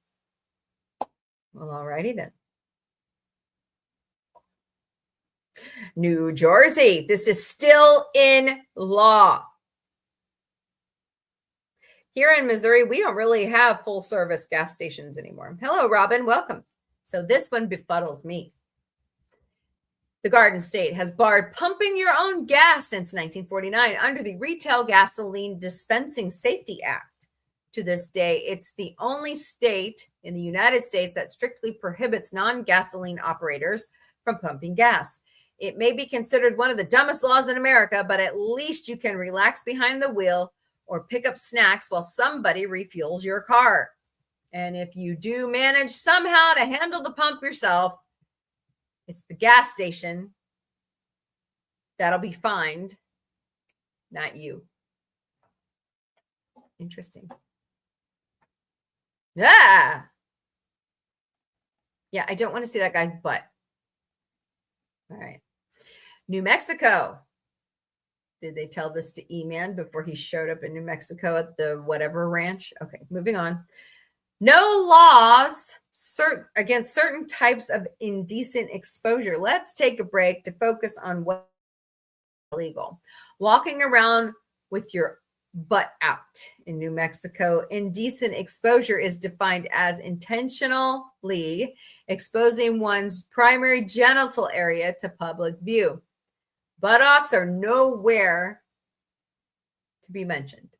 Well, alrighty then. New Jersey. This is still in law. Here in Missouri, we don't really have full service gas stations anymore. Hello, Robin. Welcome. So this one befuddles me. The Garden State has barred pumping your own gas since 1949 under the Retail Gasoline Dispensing Safety Act. To this day, it's the only state in the United States that strictly prohibits non-gasoline operators from pumping gas. It may be considered one of the dumbest laws in America, but at least you can relax behind the wheel or pick up snacks while somebody refuels your car. And if you do manage somehow to handle the pump yourself, it's the gas station that'll be fined, not you. Interesting. Yeah. Yeah, I don't want to see that guy's butt. All right. New Mexico. Did they tell this to E-Man before he showed up in New Mexico at the whatever ranch? Okay, moving on. No laws against certain types of indecent exposure. Let's take a break to focus on what's illegal. Walking around with your butt out in New Mexico. Indecent exposure is defined as intentionally exposing one's primary genital area to public view. Buttocks are nowhere to be mentioned.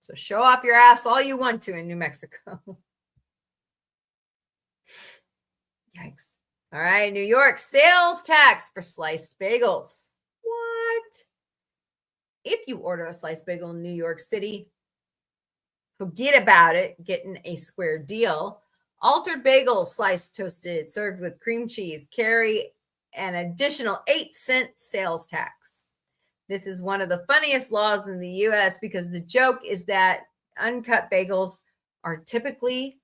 So show off your ass all you want to in New Mexico. Yikes. All right, New York, sales tax for sliced bagels. What? If you order a sliced bagel in New York City, forget about it, getting a square deal. Altered bagels, sliced, toasted, served with cream cheese, carry an additional 8-cent sales tax. This is one of the funniest laws in the U.S. because the joke is that uncut bagels are typically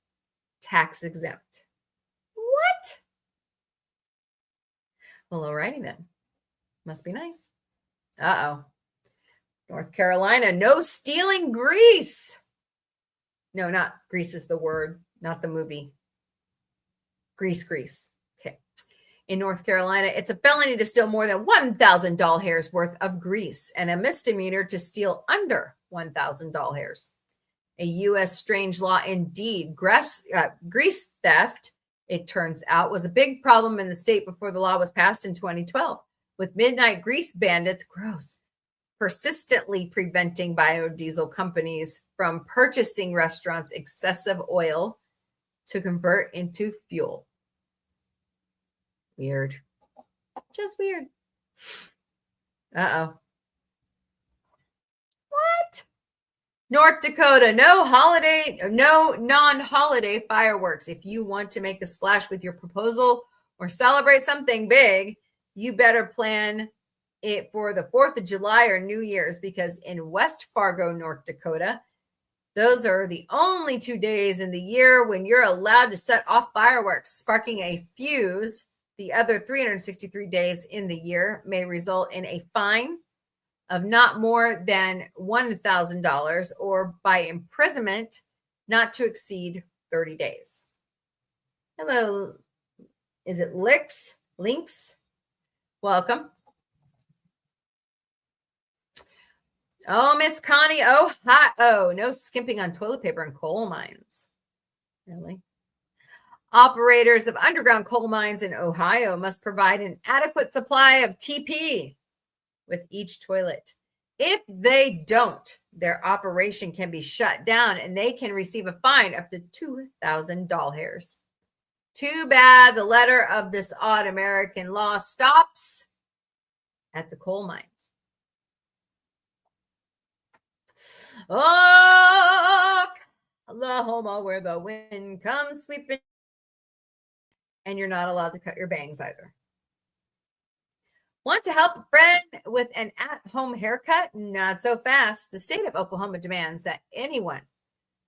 tax exempt. What? Well, alrighty then. Must be nice. Uh-oh. North Carolina, no stealing grease. No, not grease is the word, not the movie. Grease. Okay. In North Carolina, it's a felony to steal more than 1,000 doll hairs worth of grease and a misdemeanor to steal under 1,000 doll hairs. A U.S. strange law indeed. Grease theft, it turns out, was a big problem in the state before the law was passed in 2012, with midnight grease bandits, persistently preventing biodiesel companies from purchasing restaurants' excessive oil to convert into fuel. Weird. Just weird. Uh-oh. What? North Dakota, no non-holiday fireworks. If you want to make a splash with your proposal or celebrate something big, you better plan it for the 4th of July or New Year's, because in West Fargo, North Dakota, those are the only 2 days in the year when you're allowed to set off fireworks. Sparking a fuse the other 363 days in the year may result in a fine of not more than $1,000 or by imprisonment not to exceed 30 days. Hello. Is it Links? Welcome. Oh, Miss Connie, no skimping on toilet paper in coal mines. Really? Operators of underground coal mines in Ohio must provide an adequate supply of TP with each toilet. If they don't, their operation can be shut down and they can receive a fine up to 2,000 doll hairs. Too bad the letter of this odd American law stops at the coal mines. Oklahoma, where the wind comes sweeping, and you're not allowed to cut your bangs either. Want to help a friend with an at-home haircut? Not so fast. The state of Oklahoma demands that anyone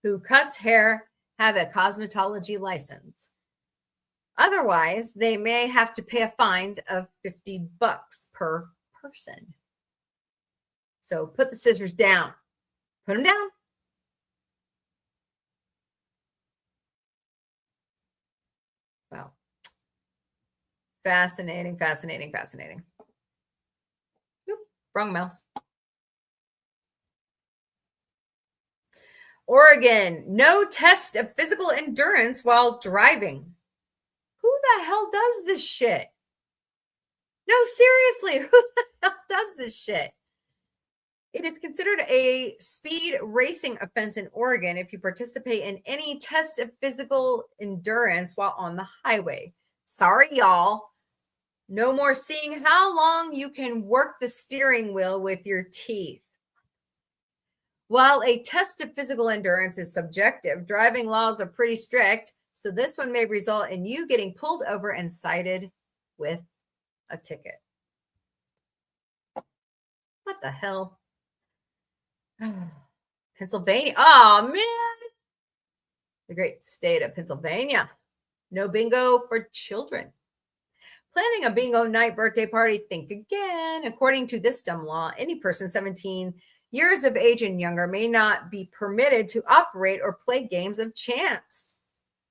who cuts hair have a cosmetology license. Otherwise, they may have to pay a fine of $50 per person. So put the scissors down. Put them down. Wow. Fascinating, fascinating, fascinating. Oop, wrong mouse. Oregon, no test of physical endurance while driving. Who the hell does this shit? No, seriously, who the hell does this shit? It is considered a speed racing offense in Oregon if you participate in any test of physical endurance while on the highway. Sorry, y'all. No more seeing how long you can work the steering wheel with your teeth. While a test of physical endurance is subjective, driving laws are pretty strict, so this one may result in you getting pulled over and cited with a ticket. What the hell? Pennsylvania. Oh, man. The great state of Pennsylvania. No bingo for children. Planning a bingo night birthday party? Think again. According to this dumb law, any person 17 years of age and younger may not be permitted to operate or play games of chance.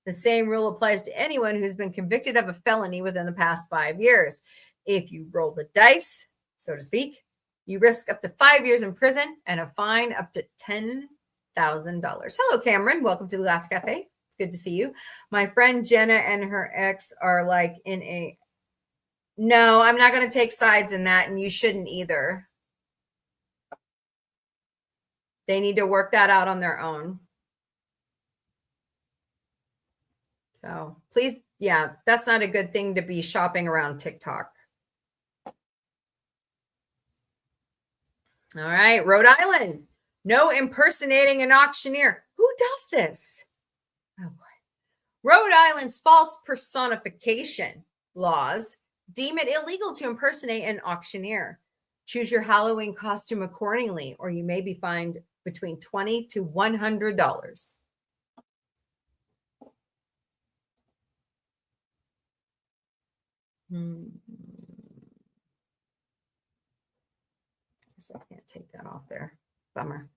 The same rule applies to anyone who's been convicted of a felony within the past 5 years. If you roll the dice, so to speak, you risk up to 5 years in prison and a fine up to $10,000. Hello, Cameron. Welcome to the Galactic Café. It's good to see you. My friend Jenna and her ex are like in a... No, I'm not going to take sides in that, and you shouldn't either. They need to work that out on their own. So please, yeah, that's not a good thing to be shopping around TikTok. All right, Rhode Island. No impersonating an auctioneer. Who does this? Oh boy. Rhode Island's false personification laws deem it illegal to impersonate an auctioneer. Choose your Halloween costume accordingly, or you may be fined between $20 to $100. I can't take that off there. Bummer.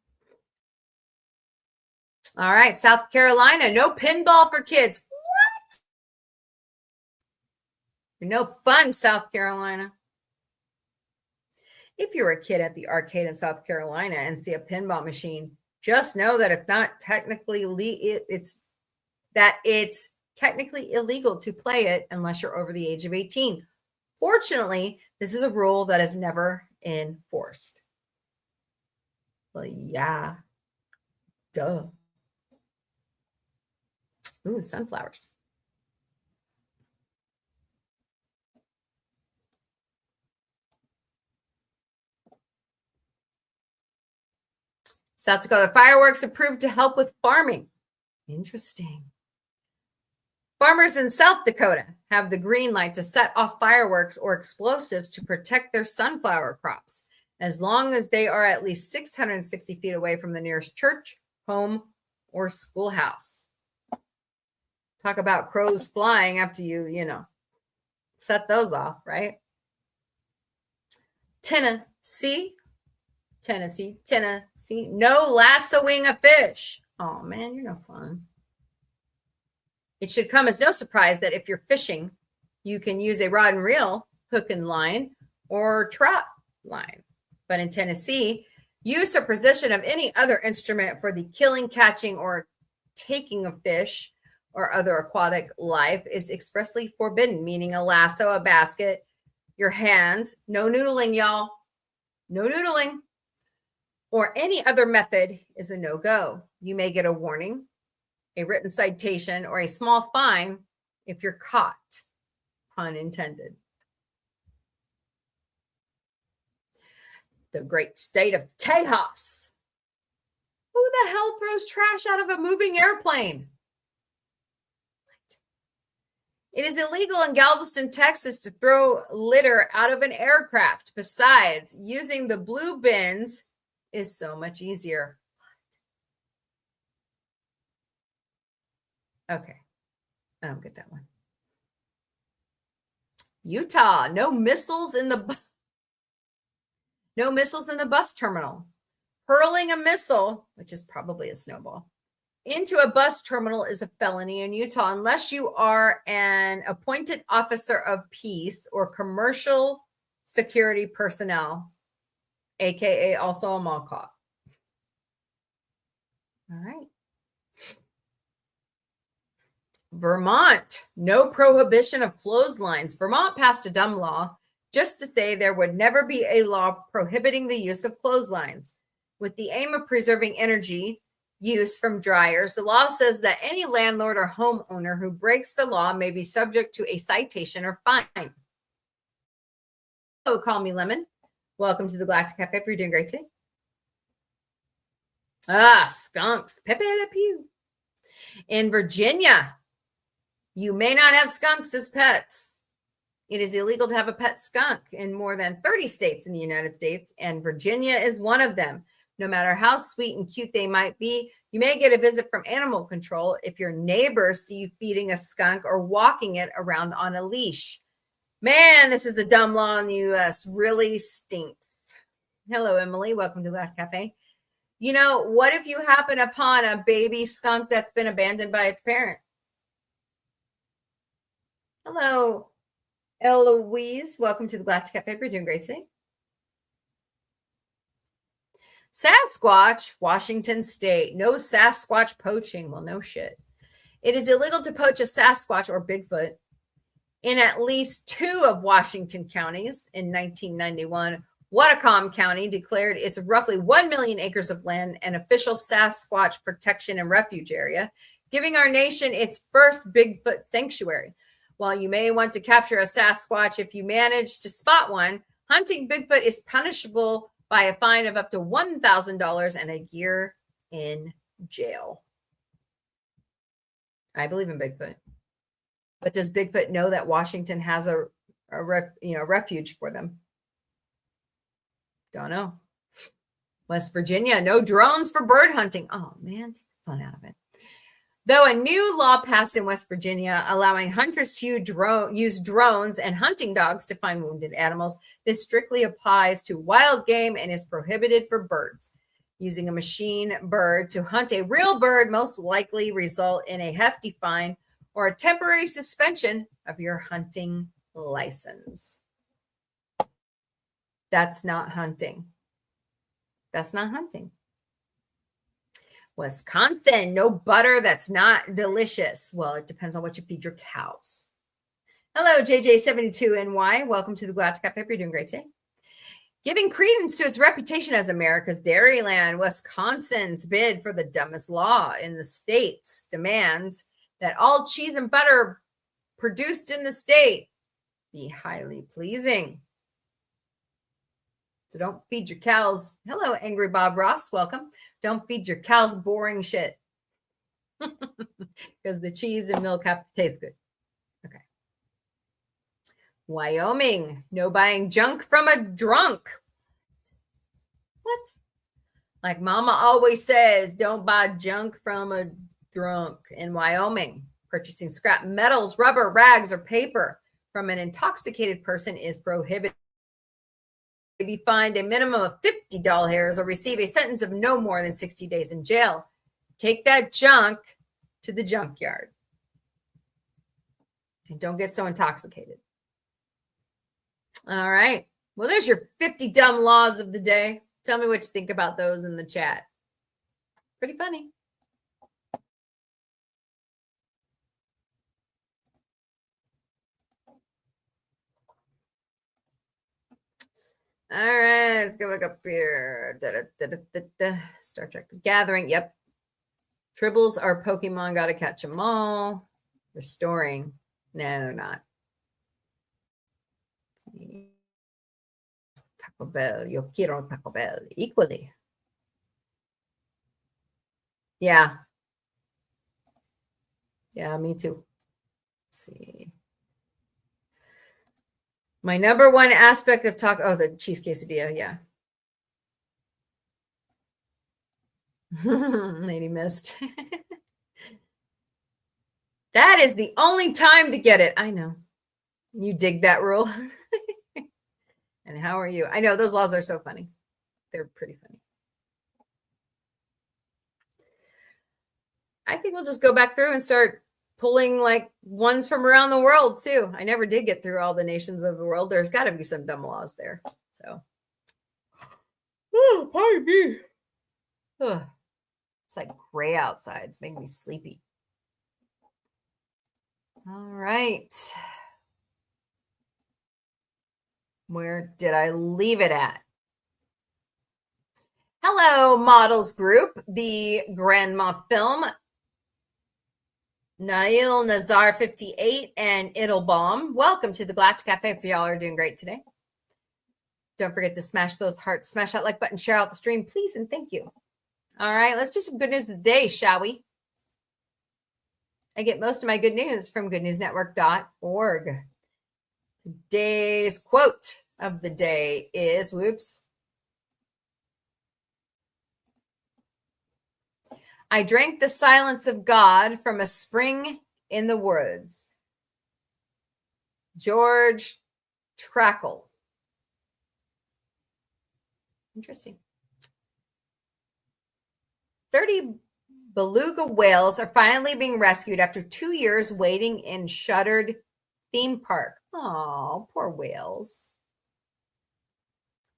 All right, South Carolina, no pinball for kids. What? You're no fun, South Carolina. If you're a kid at the arcade in South Carolina and see a pinball machine, just know that it's not technically it's technically illegal to play it unless you're over the age of 18. Fortunately, this is a rule that is never enforced. Well, yeah. Duh. Ooh, sunflowers. South Dakota fireworks approved to help with farming. Interesting. Farmers in South Dakota have the green light to set off fireworks or explosives to protect their sunflower crops, as long as they are at least 660 feet away from the nearest church, home, or schoolhouse. Talk about crows flying after you set those off, right? Tennessee. No lassoing a fish. Oh, man, you're no fun. It should come as no surprise that if you're fishing, you can use a rod and reel, hook and line, or trot line. But in Tennessee, use or position of any other instrument for the killing, catching, or taking of fish or other aquatic life is expressly forbidden, meaning a lasso, a basket, your hands, no noodling, y'all, no noodling, or any other method is a no-go. You may get a warning, a written citation, or a small fine if you're caught, pun intended. The great state of Tejas. the hell throws trash out of a moving airplane? It is illegal in Galveston, Texas to throw litter out of an aircraft. Besides, using the blue bins is so much easier. Okay. I don't get that one. Utah, no missiles in the bus terminal. Hurling a missile, which is probably a snowball, into a bus terminal is a felony in Utah unless you are an appointed officer of peace or commercial security personnel, aka also a mall cop. All right. Vermont, no prohibition of clotheslines. Vermont passed a dumb law just to say there would never be a law prohibiting the use of clotheslines. With the aim of preserving energy use from dryers, the law says that any landlord or homeowner who breaks the law may be subject to a citation or fine. Hello, call me Lemon. Welcome to the Galactic Café. You're doing great today. Skunks. Pepe Le Pew. In Virginia, you may not have skunks as pets. It is illegal to have a pet skunk in more than 30 states in the United States, and Virginia is one of them. No matter how sweet and cute they might be, you may get a visit from animal control if your neighbors see you feeding a skunk or walking it around on a leash. Man, this is the dumb law in the U.S. Really stinks. Hello, Emily. Welcome to Galactic Cafe. You know, what if you happen upon a baby skunk that's been abandoned by its parent? Hello, Eloise. Welcome to the Galactic Cafe. We're doing great today. Sasquatch, Washington State. No Sasquatch poaching. Well, no shit. It is illegal to poach a Sasquatch or Bigfoot in at least 2 of Washington counties. In 1991, Whatcom County declared its roughly 1 million acres of land an official Sasquatch protection and refuge area, giving our nation its first Bigfoot sanctuary. While you may want to capture a Sasquatch if you manage to spot one, hunting Bigfoot is punishable by a fine of up to $1,000 and a year in jail. I believe in Bigfoot. But does Bigfoot know that Washington has a refuge for them? Don't know. West Virginia, no drones for bird hunting. Oh, man, take the fun out of it. Though a new law passed in West Virginia allowing hunters to use drones and hunting dogs to find wounded animals, this strictly applies to wild game and is prohibited for birds. Using a machine bird to hunt a real bird most likely result in a hefty fine or a temporary suspension of your hunting license. That's not hunting. That's not hunting. Wisconsin, no butter that's not delicious. Well, it depends on what you feed your cows. Hello, JJ72NY. Welcome to the Galactic Cafe. You're doing great today. Giving credence to its reputation as America's Dairyland, Wisconsin's bid for the dumbest law in the states demands that all cheese and butter produced in the state be highly pleasing. So don't feed your cows. Hello, Angry Bob Ross. Welcome. Don't feed your cows boring shit because the cheese and milk have to taste good. Okay. Wyoming, no buying junk from a drunk. What? Like Mama always says, don't buy junk from a drunk. In Wyoming, purchasing scrap metals, rubber, rags, or paper from an intoxicated person is prohibited. Be fined a minimum of $50 or receive a sentence of no more than 60 days in jail. Take that junk to the junkyard. And don't get so intoxicated. All right. Well, there's your 50 dumb laws of the day. Tell me what you think about those in the chat. Pretty funny. All right, let's go back up here. Star Trek The Gathering. Yep. Tribbles are Pokemon. Got to catch them all. Restoring. No, they're not. Taco Bell. Yo quiero Taco Bell. Equally. Yeah. Yeah, me too. Let's see. My number one aspect of talk. Oh, the cheese quesadilla. Yeah. Lady missed. That is the only time to get it. I know. You dig that rule. And how are you? I know those laws are so funny. They're pretty funny. I think we'll just go back through and start pulling like ones from around the world too. I never did get through all the nations of the world. There's got to be some dumb laws there. So, oh, pardon me. Ugh. It's like gray outside. It's making me sleepy. All right. Where did I leave it at? Hello, models group, the Grandma Film, Nail Nazar 58, and Idlebaum. Welcome to the Galactic Café. If y'all are doing great today. Don't forget to smash those hearts, smash that like button, share out the stream, please, and thank you. All right, let's do some good news of the day, shall we? I get most of my good news from goodnewsnetwork.org. Today's quote of the day is, whoops. I drank the silence of God from a spring in the woods. George Trackle. Interesting. 30 beluga whales are finally being rescued after 2 years waiting in shuttered theme park. Oh, poor whales.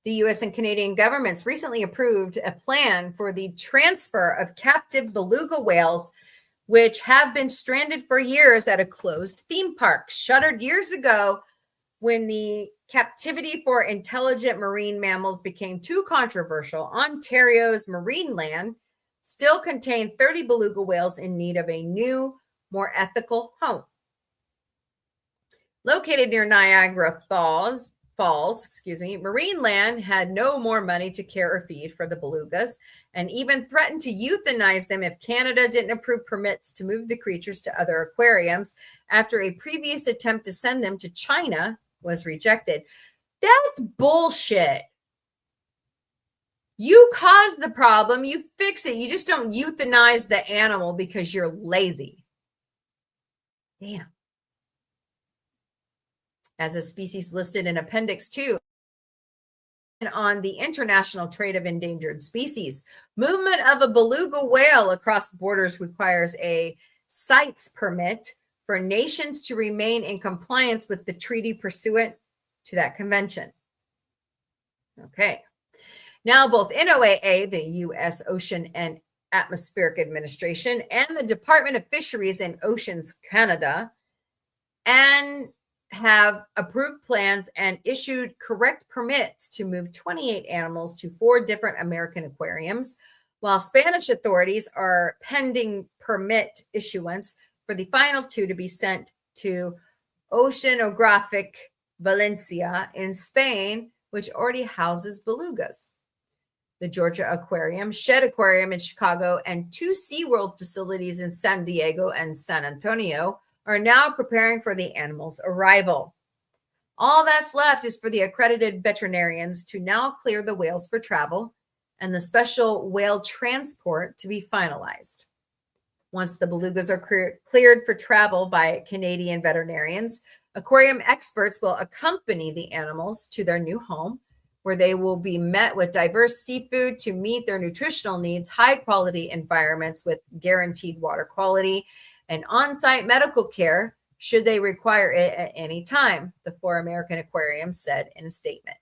The U.S. and Canadian governments recently approved a plan for the transfer of captive beluga whales, which have been stranded for years at a closed theme park. Shuttered years ago when the captivity for intelligent marine mammals became too controversial. Ontario's Marineland still contained 30 beluga whales in need of a new, more ethical home. Located near Niagara Falls, Marineland had no more money to care or feed for the belugas and even threatened to euthanize them if Canada didn't approve permits to move the creatures to other aquariums after a previous attempt to send them to China was rejected. That's bullshit. You cause the problem, you fix it. You just don't euthanize the animal because you're lazy. Damn. As a species listed in Appendix 2 on the International Trade of Endangered Species. Movement of a beluga whale across borders requires a CITES permit for nations to remain in compliance with the treaty pursuant to that convention. Okay. Now, both NOAA, the U.S. Ocean and Atmospheric Administration, and the Department of Fisheries and Oceans Canada, and have approved plans and issued correct permits to move 28 animals to 4 different American aquariums, while Spanish authorities are pending permit issuance for the final 2 to be sent to Oceanographic Valencia in Spain, which already houses belugas. The Georgia Aquarium, Shed Aquarium in Chicago, and 2 SeaWorld facilities in San Diego and San Antonio are now preparing for the animals' arrival. All that's left is for the accredited veterinarians to now clear the whales for travel and the special whale transport to be finalized. Once the belugas are cleared for travel by Canadian veterinarians, aquarium experts will accompany the animals to their new home, where they will be met with diverse seafood to meet their nutritional needs, high-quality environments with guaranteed water quality, and on-site medical care should they require it at any time, the 4 American aquariums said in a statement.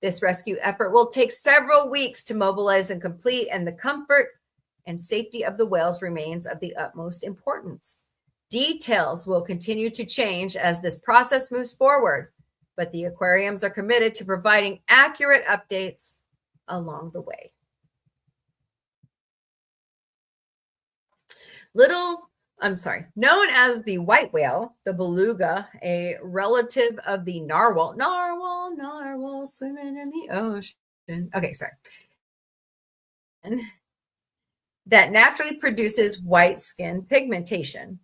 This rescue effort will take several weeks to mobilize and complete, and the comfort and safety of the whales remains of the utmost importance. Details will continue to change as this process moves forward, but the aquariums are committed to providing accurate updates along the way. Known as the white whale, the beluga, a relative of the narwhal, swimming in the ocean. Okay, sorry. that naturally produces white skin pigmentation.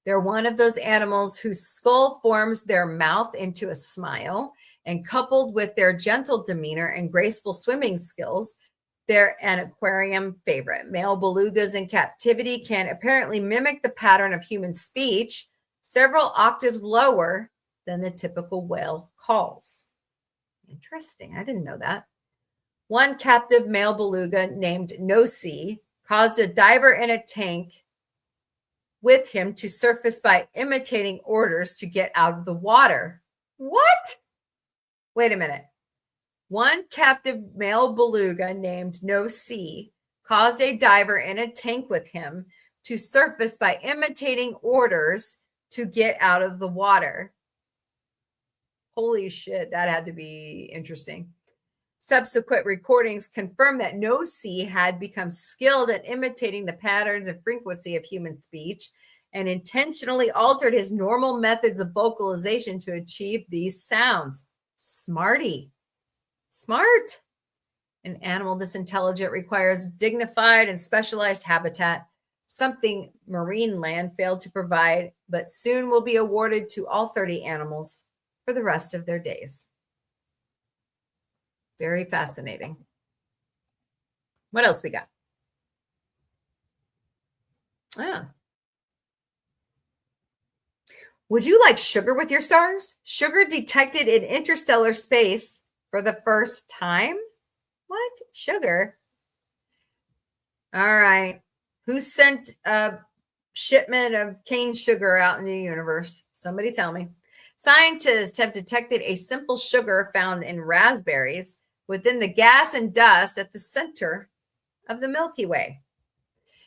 They're one of those animals whose skull forms their mouth into a smile, and coupled with their gentle demeanor and graceful swimming skills, they're an aquarium favorite. Male belugas in captivity can apparently mimic the pattern of human speech several octaves lower than the typical whale calls. Interesting. I didn't know that. One captive male beluga named No-See caused a diver in a tank with him to surface by imitating orders to get out of the water. What? Wait a minute. One captive male beluga named No-See caused a diver in a tank with him to surface by imitating orders to get out of the water. Holy shit, that had to be interesting. Subsequent recordings confirm that No-See had become skilled at imitating the patterns and frequency of human speech and intentionally altered his normal methods of vocalization to achieve these sounds. Smarty. Smart. An animal this intelligent requires dignified and specialized habitat, something marine land failed to provide, but soon will be awarded to all 30 animals for the rest of their days. Very fascinating. What else we got? Would you like sugar with your stars? Sugar detected in interstellar space for the first time? What? Sugar? All right. Who sent a shipment of cane sugar out in the universe? Somebody tell me. Scientists have detected a simple sugar found in raspberries within the gas and dust at the center of the Milky Way.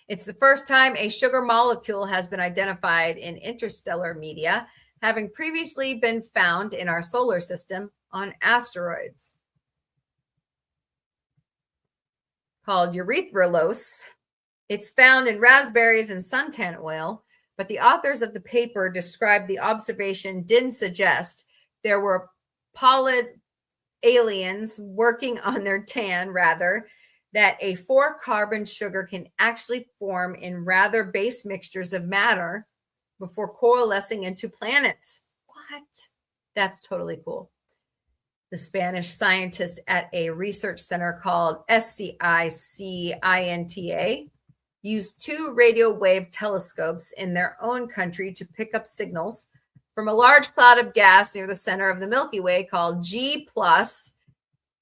It's the first time a sugar molecule has been identified in interstellar media, having previously been found in our solar system on asteroids. Called erythrulose. It's found in raspberries and suntan oil, but the authors of the paper described the observation didn't suggest there were pollid aliens working on their tan, rather that a 4-carbon sugar can actually form in rather base mixtures of matter before coalescing into planets. What? That's totally cool. The Spanish scientists at a research center called SCI-FI used 2 radio wave telescopes in their own country to pick up signals from a large cloud of gas near the center of the Milky Way called G plus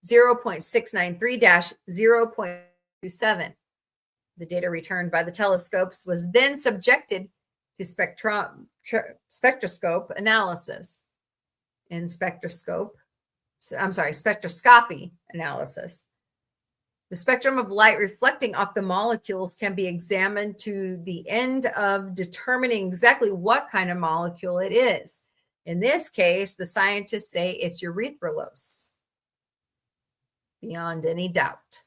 0.693-0.27. The data returned by the telescopes was then subjected to spectroscope analysis. In spectroscopy analysis. The spectrum of light reflecting off the molecules can be examined to the end of determining exactly what kind of molecule it is. In this case, the scientists say it's erythrulose. Beyond any doubt.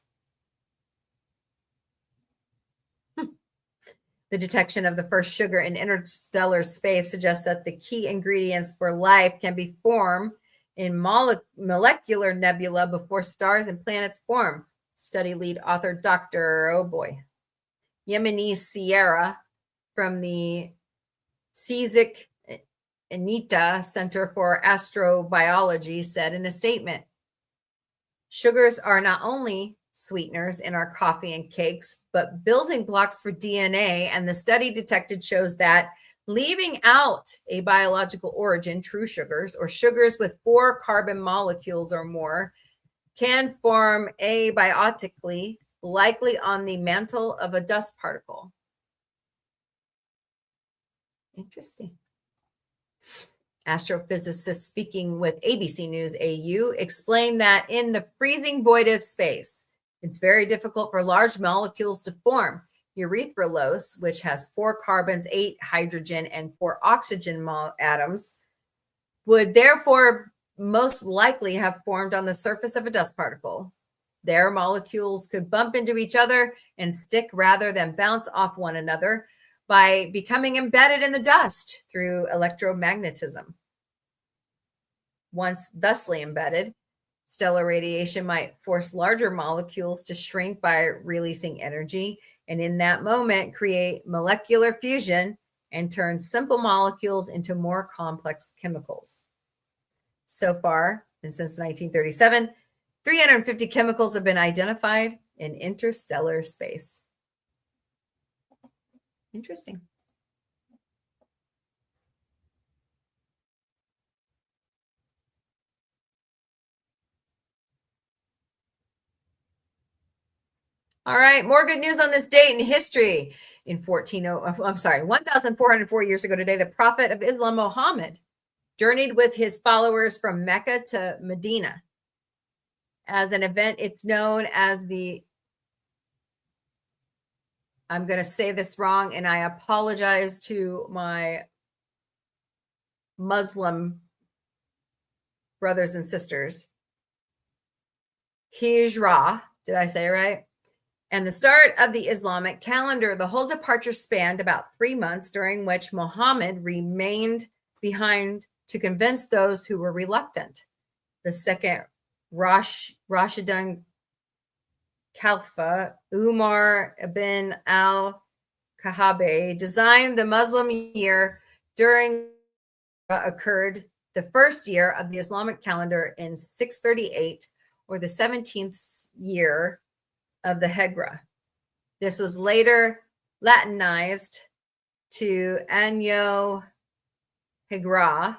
The detection of the first sugar in interstellar space suggests that the key ingredients for life can be formed in molecular nebula before stars and planets form. Study lead author Dr. Yemeni Sierra from the CSIC Anita Center for Astrobiology said in a statement, sugars are not only sweeteners in our coffee and cakes, but building blocks for DNA. And the study detected shows that leaving out a biological origin, true sugars, or sugars with 4 carbon molecules or more, can form abiotically, likely on the mantle of a dust particle. Interesting. Astrophysicists speaking with ABC News AU explained that in the freezing void of space, it's very difficult for large molecules to form. Erythrulose, which has 4 carbons, 8 hydrogen, and 4 oxygen atoms, would therefore most likely have formed on the surface of a dust particle. Their molecules could bump into each other and stick rather than bounce off one another by becoming embedded in the dust through electromagnetism. Once thusly embedded, stellar radiation might force larger molecules to shrink by releasing energy, and in that moment create molecular fusion and turn simple molecules into more complex chemicals. So far, and since 1937, 350 chemicals have been identified in interstellar space. Interesting. All right, more good news on this date in history. In 1,404 years ago today, the Prophet of Islam, Muhammad, journeyed with his followers from Mecca to Medina. As an event, it's known as the, I'm going to say this wrong, and I apologize to my Muslim brothers and sisters. Hijrah, did I say it right? And the start of the Islamic calendar. The whole departure spanned about 3 months, during which Muhammad remained behind to convince those who were reluctant. The second Rashidun Caliph, Umar ibn al-Khattab, designed the Muslim year during occurred the first year of the Islamic calendar in 638, or the 17th year of the Hijra. This was later Latinized to Anno Hijra,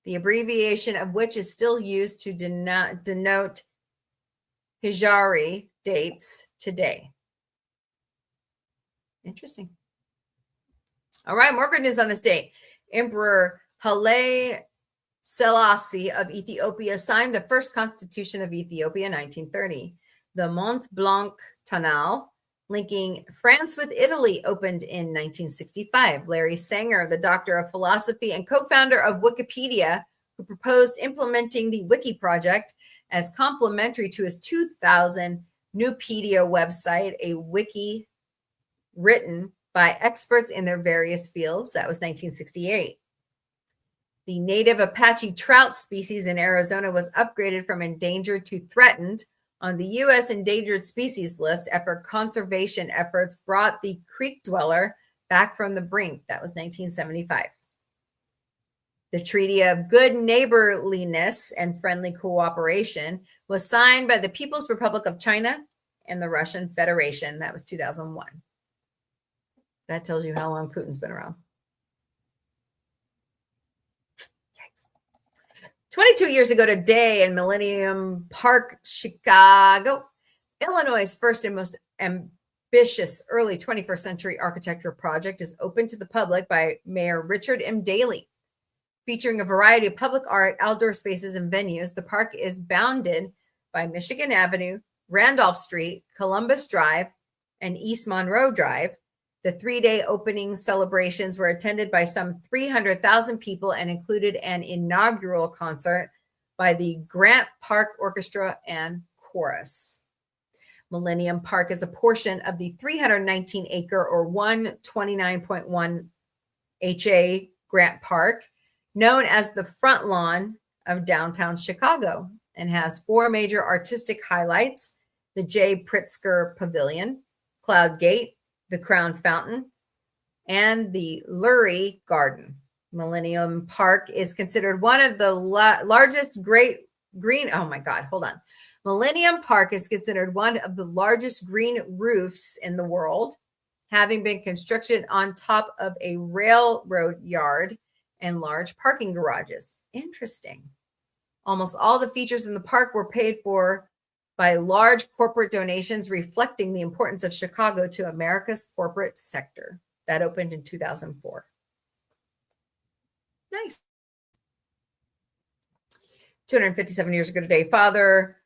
the abbreviation of which is still used to denote Hijri dates today. Interesting. All right, more good news on this date. Emperor Haile Selassie of Ethiopia signed the first constitution of Ethiopia in 1930. The Mont Blanc Tunnel, linking France with Italy, opened in 1965. Larry Sanger, the doctor of philosophy and co-founder of Wikipedia, who proposed implementing the Wiki project as complementary to his 2000 Nupedia website, a wiki written by experts in their various fields. That was 1968. The native Apache trout species in Arizona was upgraded from endangered to threatened on the U.S. endangered species list after conservation efforts brought the creek dweller back from the brink. That was 1975. The Treaty of Good Neighborliness and Friendly Cooperation was signed by the People's Republic of China and the Russian Federation. That was 2001. That tells you how long Putin's been around. 22 years ago today in Millennium Park, Chicago, Illinois' first and most ambitious early 21st century architecture project is open to the public by Mayor Richard M. Daley. Featuring a variety of public art, outdoor spaces, and venues, the park is bounded by Michigan Avenue, Randolph Street, Columbus Drive, and East Monroe Drive. The 3-day opening celebrations were attended by some 300,000 people and included an inaugural concert by the Grant Park Orchestra and Chorus. Millennium Park is a portion of the 319-acre or 129.1 HA Grant Park, known as the front lawn of downtown Chicago, and has 4 major artistic highlights: the J. Pritzker Pavilion, Cloud Gate, the Crown Fountain, and the Lurie Garden. Millennium Park is considered one of the largest Millennium Park is considered one of the largest green roofs in the world, having been constructed on top of a railroad yard and large parking garages. Interesting. Almost all the features in the park were paid for by large corporate donations, reflecting the importance of Chicago to America's corporate sector. That opened in 2004. Nice. 257 years ago today, Father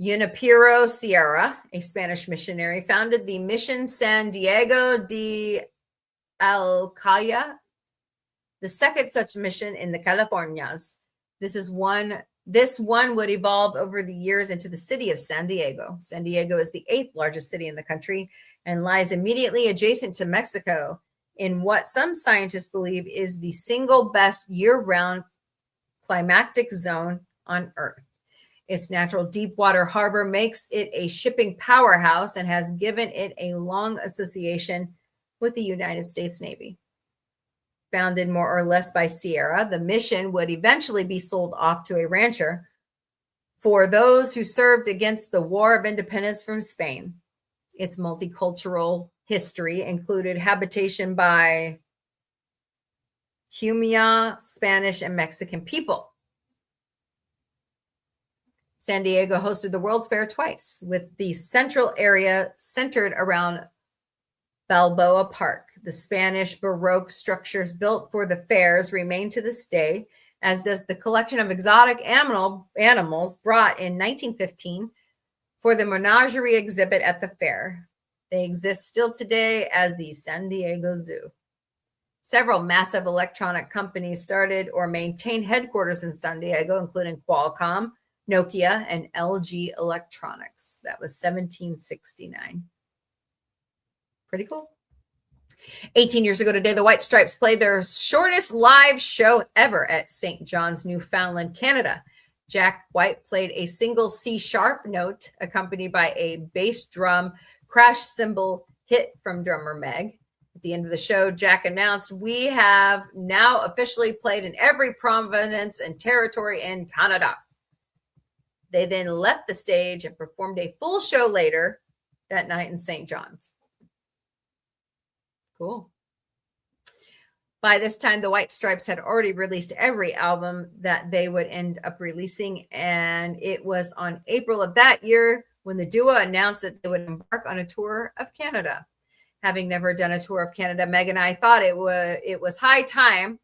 Junipero Sierra, a Spanish missionary, founded the Mission San Diego de Alcaya, the second such mission in the Californias. This one would evolve over the years into the city of San Diego. San Diego is the 8th largest city in the country and lies immediately adjacent to Mexico in what some scientists believe is the single best year-round climatic zone on Earth. Its natural deep water harbor makes it a shipping powerhouse and has given it a long association with the United States Navy. Founded more or less by Sierra, the mission would eventually be sold off to a rancher for those who served against the War of Independence from Spain. Its multicultural history included habitation by Humia, Spanish, and Mexican people. San Diego hosted the World's Fair twice, with the central area centered around Balboa Park. The Spanish Baroque structures built for the fairs remain to this day, as does the collection of exotic animals brought in 1915 for the menagerie exhibit at the fair. They exist still today as the San Diego Zoo. Several massive electronic companies started or maintained headquarters in San Diego, including Qualcomm, Nokia, and LG Electronics. That was 1769. Pretty cool. 18 years ago today, the White Stripes played their shortest live show ever at St. John's, Newfoundland, Canada. Jack White played a single C-sharp note accompanied by a bass drum crash cymbal hit from drummer Meg. At the end of the show, Jack announced, "We have now officially played in every province and territory in Canada." They then left the stage and performed a full show later that night in St. John's. Cool. By this time, the White Stripes had already released every album that they would end up releasing, and it was on April of that year when the duo announced that they would embark on a tour of Canada. Having never done a tour of Canada, Meg and I thought it was high time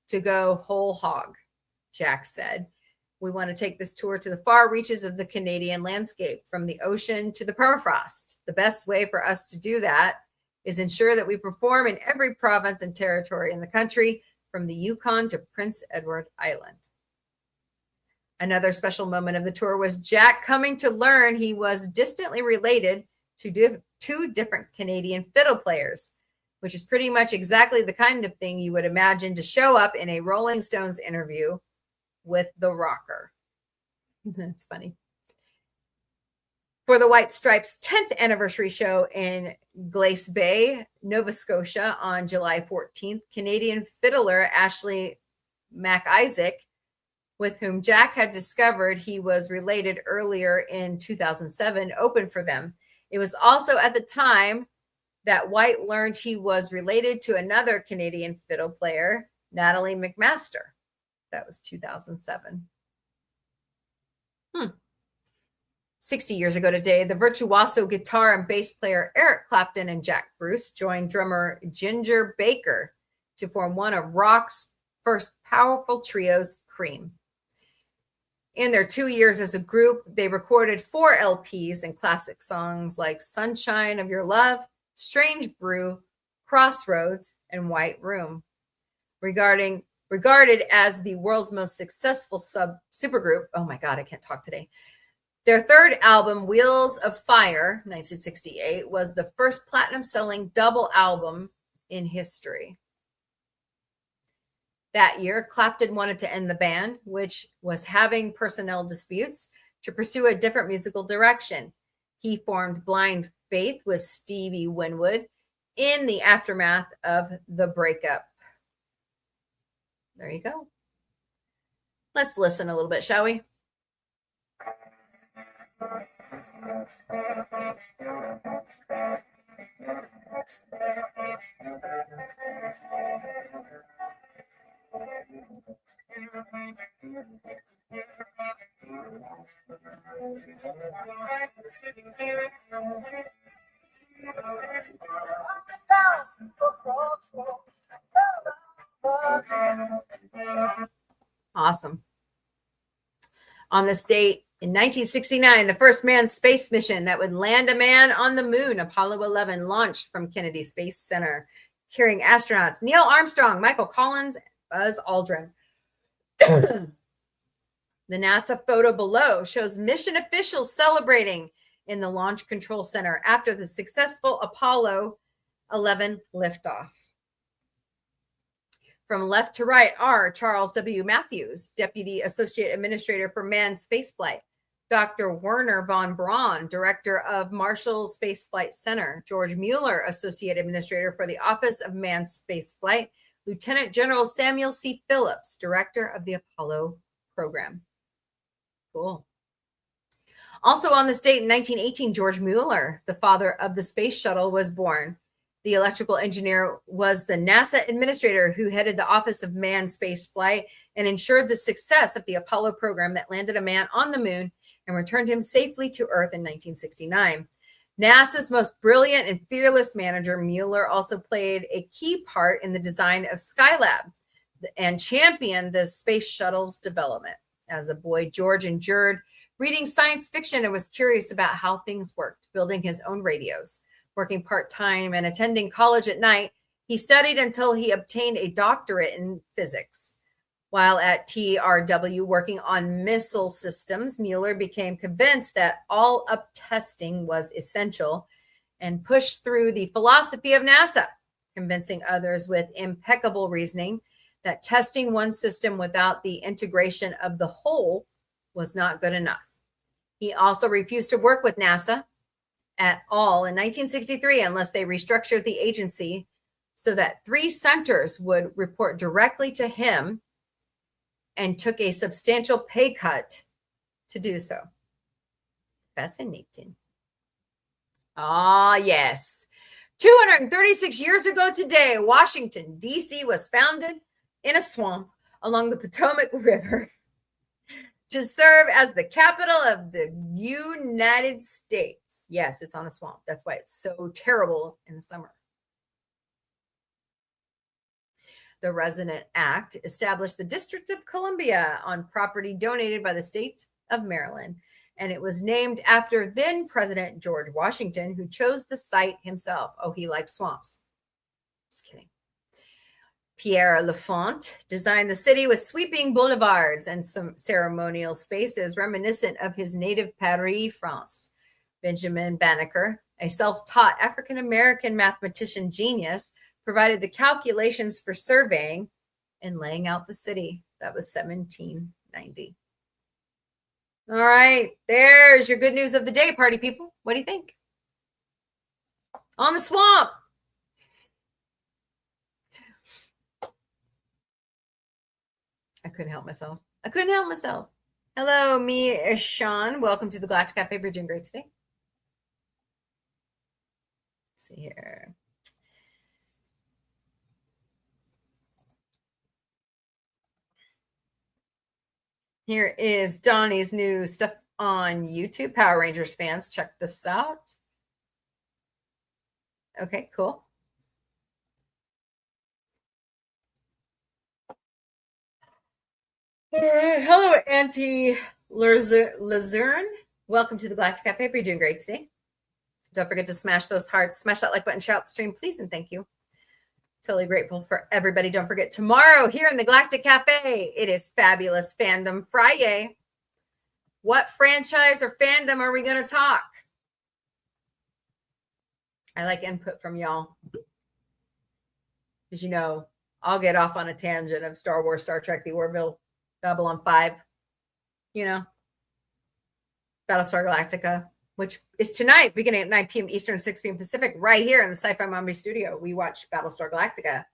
to go whole hog, Jack said. "We want to take this tour to the far reaches of the Canadian landscape, from the ocean to the permafrost. The best way for us to do that is ensure that we perform in every province and territory in the country, from the Yukon to Prince Edward Island." Another special moment of the tour was Jack coming to learn he was distantly related to two different Canadian fiddle players, which is pretty much exactly the kind of thing you would imagine to show up in a Rolling Stones interview with the rocker. That's funny. For the White Stripes' 10th anniversary show in Glace Bay, Nova Scotia on July 14th, Canadian fiddler Ashley MacIsaac, with whom Jack had discovered he was related earlier in 2007, opened for them. It was also at the time that White learned he was related to another Canadian fiddle player, Natalie McMaster. That was 2007. 60 years ago today, the virtuoso guitar and bass player Eric Clapton and Jack Bruce joined drummer Ginger Baker to form one of rock's first powerful trios, Cream. In their 2 years as a group, they recorded 4 LPs and classic songs like Sunshine of Your Love, Strange Brew, Crossroads, and White Room. Regarded as the world's most successful supergroup, oh my God, I can't talk today. Their third album, Wheels of Fire, 1968, was the first platinum-selling double album in history. That year, Clapton wanted to end the band, which was having personnel disputes, to pursue a different musical direction. He formed Blind Faith with Stevie Winwood in the aftermath of the breakup. There you go. Let's listen a little bit, shall we? Awesome. On this date, in 1969, the first manned space mission that would land a man on the moon, Apollo 11, launched from Kennedy Space Center, carrying astronauts Neil Armstrong, Michael Collins, and Buzz Aldrin. The NASA photo below shows mission officials celebrating in the Launch Control Center after the successful Apollo 11 liftoff. From left to right are Charles W. Matthews, Deputy Associate Administrator for Manned Spaceflight, Dr. Werner von Braun, Director of Marshall Space Flight Center, George Mueller, Associate Administrator for the Office of Manned Space Flight, Lieutenant General Samuel C. Phillips, Director of the Apollo Program. Cool. Also on this date in 1918, George Mueller, the father of the space shuttle, was born. The electrical engineer was the NASA administrator who headed the Office of Manned Space Flight and ensured the success of the Apollo program that landed a man on the moon and returned him safely to Earth in 1969. NASA's most brilliant and fearless manager, Mueller also played a key part in the design of Skylab and championed the space shuttle's development. As a boy, George endured reading science fiction and was curious about how things worked, building his own radios. Working part-time and attending college at night, he studied until he obtained a doctorate in physics. While at TRW working on missile systems, Mueller became convinced that all-up testing was essential and pushed through the philosophy of NASA, convincing others with impeccable reasoning that testing one system without the integration of the whole was not good enough. He also refused to work with NASA at all in 1963 unless they restructured the agency so that 3 centers would report directly to him, and took a substantial pay cut to do so. Fascinating. Ah, yes. 236 years ago today, Washington, D.C. was founded in a swamp along the Potomac River to serve as the capital of the United States. Yes, it's on a swamp. That's why it's so terrible in the summer. The Resident Act established the District of Columbia on property donated by the state of Maryland, and it was named after then President George Washington, who chose the site himself. Oh, he likes swamps. Just kidding. Pierre Lafont designed the city with sweeping boulevards and some ceremonial spaces reminiscent of his native Paris, France. Benjamin Banneker, a self-taught African-American mathematician genius, provided the calculations for surveying and laying out the city. That was 1790. All right, there's your good news of the day, party people. What do you think? On the swamp. I couldn't help myself. Hello, me, Sean. Welcome to the Galactic Café. We're doing great today. Let's see here. Here is Donnie's new stuff on YouTube. Power Rangers fans, check this out. Okay, cool. All right. Hello, Auntie Lazerne. Welcome to the Galactic Cafe. You're doing great today. Don't forget to smash those hearts, smash that like button, share out the stream, please, and thank you. Totally grateful for everybody. Don't forget, tomorrow here in the Galactic Cafe, it is Fabulous Fandom Friday. What franchise or fandom are we going to talk? I like input from y'all. Because, you know, I'll get off on a tangent of Star Wars, Star Trek, the Orville, Babylon 5, you know, Battlestar Galactica, which is tonight, beginning at 9 p.m. Eastern, 6 p.m. Pacific, right here in the Sci-Fi Mombie studio. We watch Battlestar Galactica.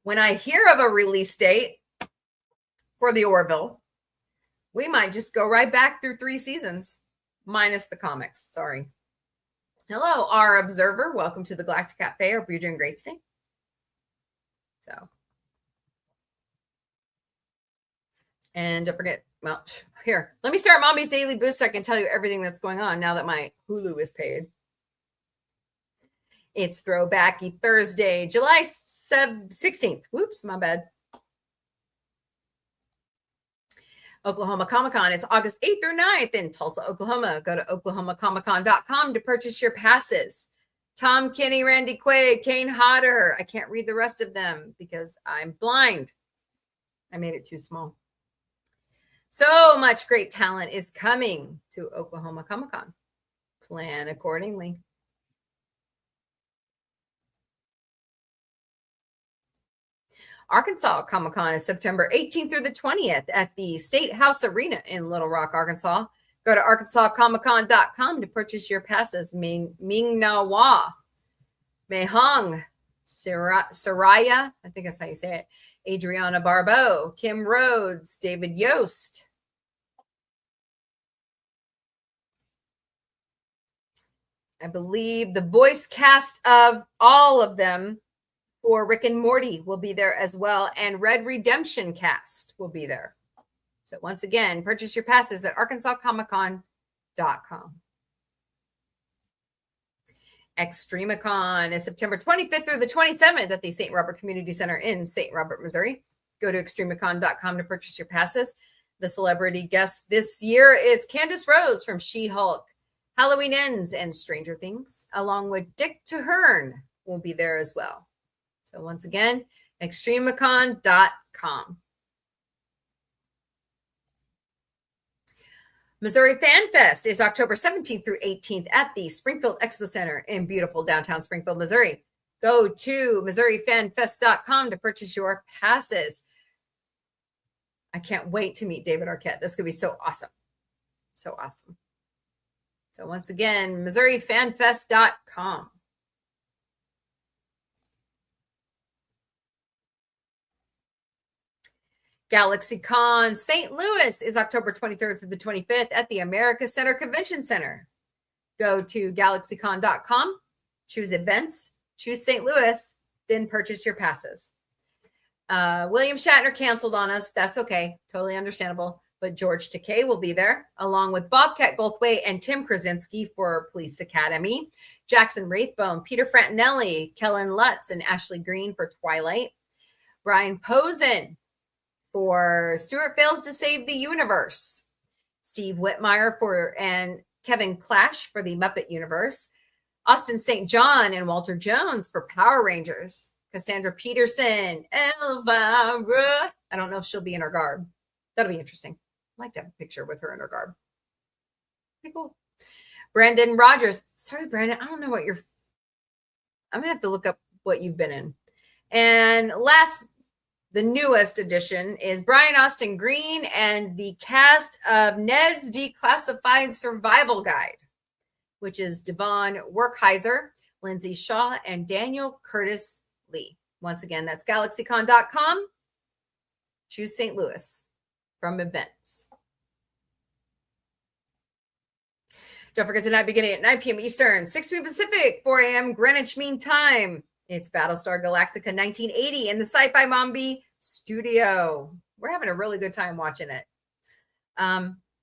When I hear of a release date for the Orville, we might just go right back through 3 seasons, minus the comics. Sorry. Hello, our observer. Welcome to the Galactic Cafe. Hope you're doing great today. So. And don't forget, well, here, let me start Mombie's Daily Boost so I can tell you everything that's going on now that my Hulu is paid. It's Thrrowbacay Thursday, July 16th. Whoops, my bad. Oklahoma Comic-Con is August 8th through 9th in Tulsa, Oklahoma. Go to oklahomacomiccon.com to purchase your passes. Tom Kenny, Randy Quaid, Kane Hodder. I can't read the rest of them because I'm blind. I made it too small. So much great talent is coming to Oklahoma Comic-Con. Plan accordingly. Arkansas Comic Con is September 18th through the 20th at the State House Arena in Little Rock, Arkansas. Go to arkansascomiccon.com to purchase your passes. Ming Na Wah, Mei Hung, Soraya, I think that's how you say it, Adriana Barbeau, Kim Rhodes, David Yost. I believe the voice cast of all of them for Rick and Morty will be there as well, and Red Redemption cast will be there. So once again, purchase your passes at arkansascomiccon.com. Extremicon is September 25th through the 27th at the St. Robert Community Center in St. Robert, Missouri. Go to extremicon.com to purchase your passes. The celebrity guest this year is Candace Rose from She-Hulk, Halloween Ends, and Stranger Things, along with Dick Tahern will be there as well. So once again, extremicon.com. Missouri Fan Fest is October 17th through 18th at the Springfield Expo Center in beautiful downtown Springfield, Missouri. Go to MissouriFanFest.com to purchase your passes. I can't wait to meet David Arquette. This could be so awesome. So awesome. So once again, MissouriFanFest.com. GalaxyCon St. Louis is October 23rd through the 25th at the America Center Convention Center. Go to galaxycon.com, choose events, choose St. Louis, then purchase your passes. William Shatner canceled on us. That's okay. Totally understandable. But George Takei will be there, along with Bobcat Goldthwait and Tim Krasinski for Police Academy, Jackson Rathbone, Peter Frantinelli, Kellen Lutz, and Ashley Green for Twilight, Brian Posen for Stuart Fails to Save the Universe, Steve Whitmire and Kevin Clash for the Muppet Universe, Austin St. John and Walter Jones for Power Rangers, Cassandra Peterson, Elvira. I don't know if she'll be in her garb. That'll be interesting. I'd like to have a picture with her in her garb. Pretty cool. Brandon Rogers. Sorry, Brandon. I don't know what I'm going to have to look up what you've been in. And the newest addition is Brian Austin Green and the cast of Ned's Declassified Survival Guide, which is Devon Werkheiser, Lindsay Shaw, and Daniel Curtis Lee. Once again, that's galaxycon.com. Choose St. Louis from events. Don't forget tonight, beginning at 9 p.m. Eastern, 6 p.m. Pacific, 4 a.m. Greenwich Mean Time. It's Battlestar Galactica 1980 in the Sci-Fi Mombie studio. We're having a really good time watching it.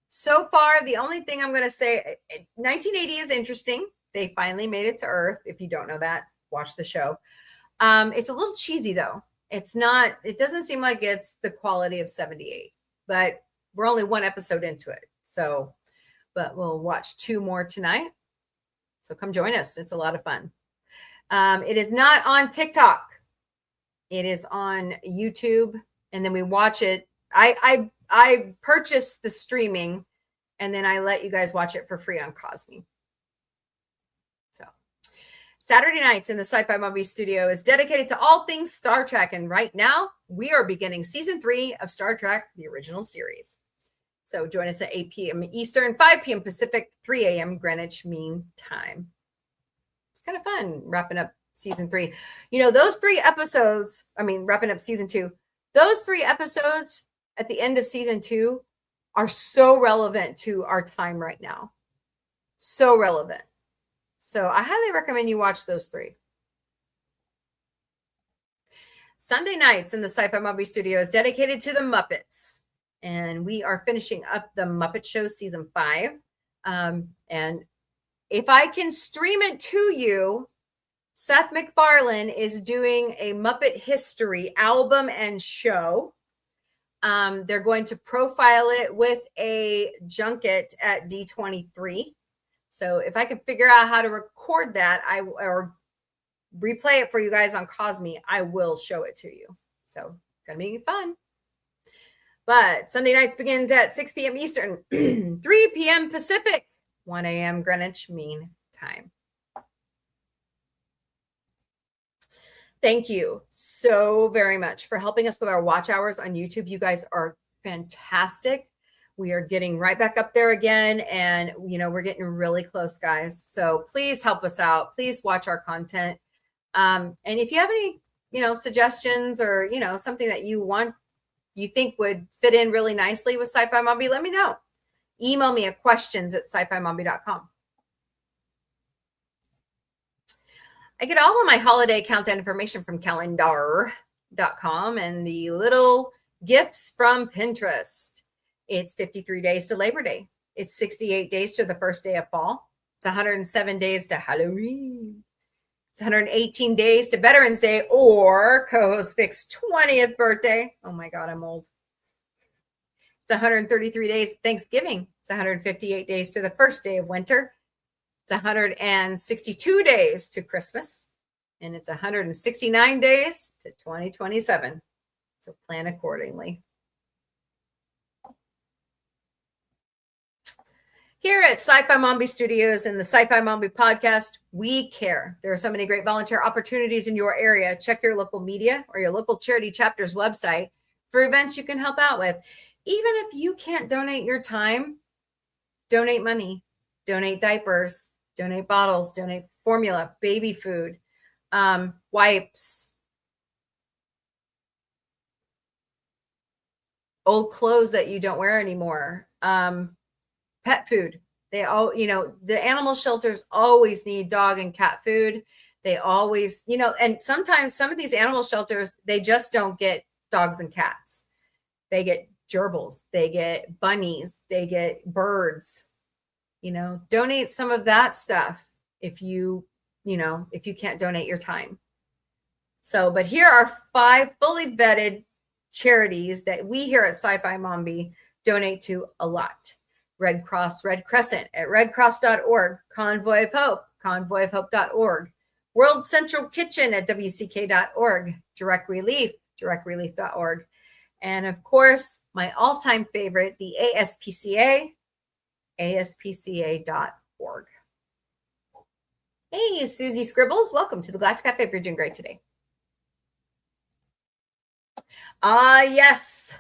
So far, the only thing I'm going to say, 1980 is interesting. They finally made it to Earth. If you don't know that, watch the show. It's a little cheesy, though. It doesn't seem like it's the quality of 78, but we're only one episode into it. But we'll watch 2 more tonight. So come join us. It's a lot of fun. It is not on TikTok. It is on YouTube, and then we watch it. I purchase the streaming, and then I let you guys watch it for free on Cosme. So Saturday nights in the Sci-Fi Movie Studio is dedicated to all things Star Trek, and right now we are beginning season 3 of Star Trek: The Original Series. So join us at 8 p.m. Eastern, 5 p.m. Pacific, 3 a.m. Greenwich Mean Time. It's kind of fun wrapping up season 3. Those 3 episodes, wrapping up season 2, those 3 episodes at the end of season 2 are so relevant to our time right now. So relevant. So I highly recommend you watch those 3. Sunday nights in the Sci-Fi Movie Studio is dedicated to the Muppets. And we are finishing up the Muppet Show season 5. And if I can stream it to you, Seth MacFarlane is doing a Muppet History album and show. They're going to profile it with a junket at D23. So if I can figure out how to record that, or replay it for you guys on Cosme, I will show it to you. So it's going to be fun. But Sunday nights begins at 6 p.m. Eastern, 3 p.m. Pacific, 1 a.m. Greenwich Mean Time. Thank you so very much for helping us with our watch hours on YouTube. You guys are fantastic. We are getting right back up there again. And, we're getting really close, guys. So please help us out. Please watch our content. And if you have any, suggestions or, something that you think would fit in really nicely with Sci-Fi Mombie, let me know. Email me at questions@sci-fi-mombie.com. I get all of my holiday countdown information from calendar.com and the little gifts from Pinterest. It's 53 days to Labor Day. It's 68 days to the first day of fall. It's 107 days to Halloween. It's 118 days to Veterans Day or co-host Vic's 20th birthday. Oh my God, I'm old. It's 133 days to Thanksgiving. It's 158 days to the first day of winter. It's 162 days to Christmas. And it's 169 days to 2027. So plan accordingly. Here at Sci-Fi Mombie Studios and the Sci-Fi Mombie podcast, we care. There are so many great volunteer opportunities in your area. Check your local media or your local charity chapter's website for events you can help out with. Even if you can't donate your time, donate money, donate diapers, donate bottles, donate formula, baby food, wipes, old clothes that you don't wear anymore, pet food. They all, the animal shelters always need dog and cat food. They always, and sometimes some of these animal shelters, they just don't get dogs and cats. They get gerbils, they get bunnies, they get birds. Donate some of that stuff if you can't donate your time. So, but here are 5 fully vetted charities that we here at Sci-Fi Mombie donate to a lot. Red Cross, Red Crescent at redcross.org, Convoy of Hope, convoyofhope.org, World Central Kitchen at wck.org, Direct Relief, directrelief.org, and of course, my all-time favorite, the ASPCA, aspca.org. Hey, Susie Scribbles, welcome to the Galactic Café. You're doing great today. Yes.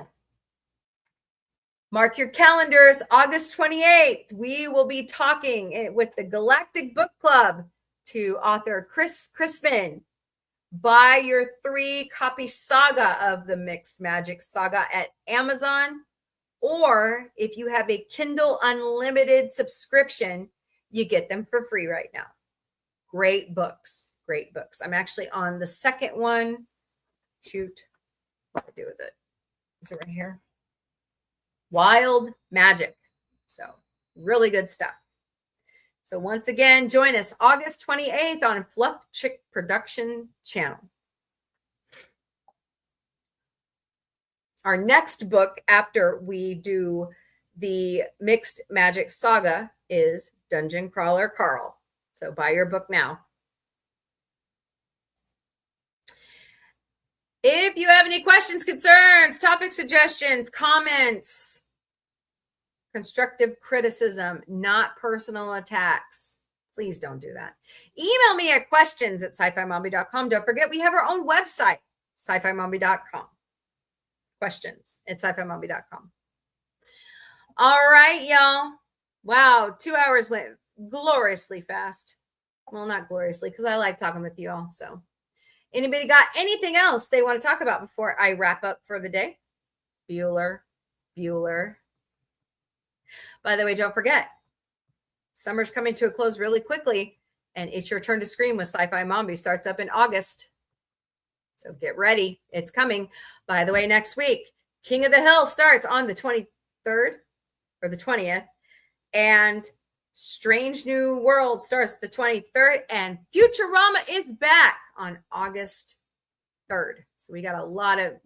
Mark your calendars, August 28th. We will be talking with the Galactic Book Club to author Chris Crispin. Buy your 3-copy saga of the Mixed Magic Saga at Amazon. Or if you have a Kindle Unlimited subscription, you get them for free right now. Great books, great books. I'm actually on the second one. Shoot, what do I do with it? Is it right here? Wild Magic. So really good stuff. So once again, join us August 28th on Fluff Chick Production Channel. Our next book after we do the Mixed Magic Saga is Dungeon Crawler Carl. So buy your book now. If you have any questions, concerns, topic suggestions, comments, constructive criticism, not personal attacks, please don't do that. Email me at questions@sci-fi-mombie.com. Don't forget, we have our own website, sci-fi-mombie.com. questions@sci-fi-mombie.com. All right, y'all. Wow, 2 hours went gloriously fast. Well, not gloriously, because I like talking with you all. So anybody got anything else they want to talk about before I wrap up for the day? Bueller. By the way, don't forget, summer's coming to a close really quickly, and It's Your Turn to Scream with Sci-Fi Mombie starts up in August. So get ready. It's coming. By the way, next week, King of the Hill starts on the 23rd or the 20th, and Strange New World starts the 23rd, and Futurama is back on August 3rd. So we got a lot of,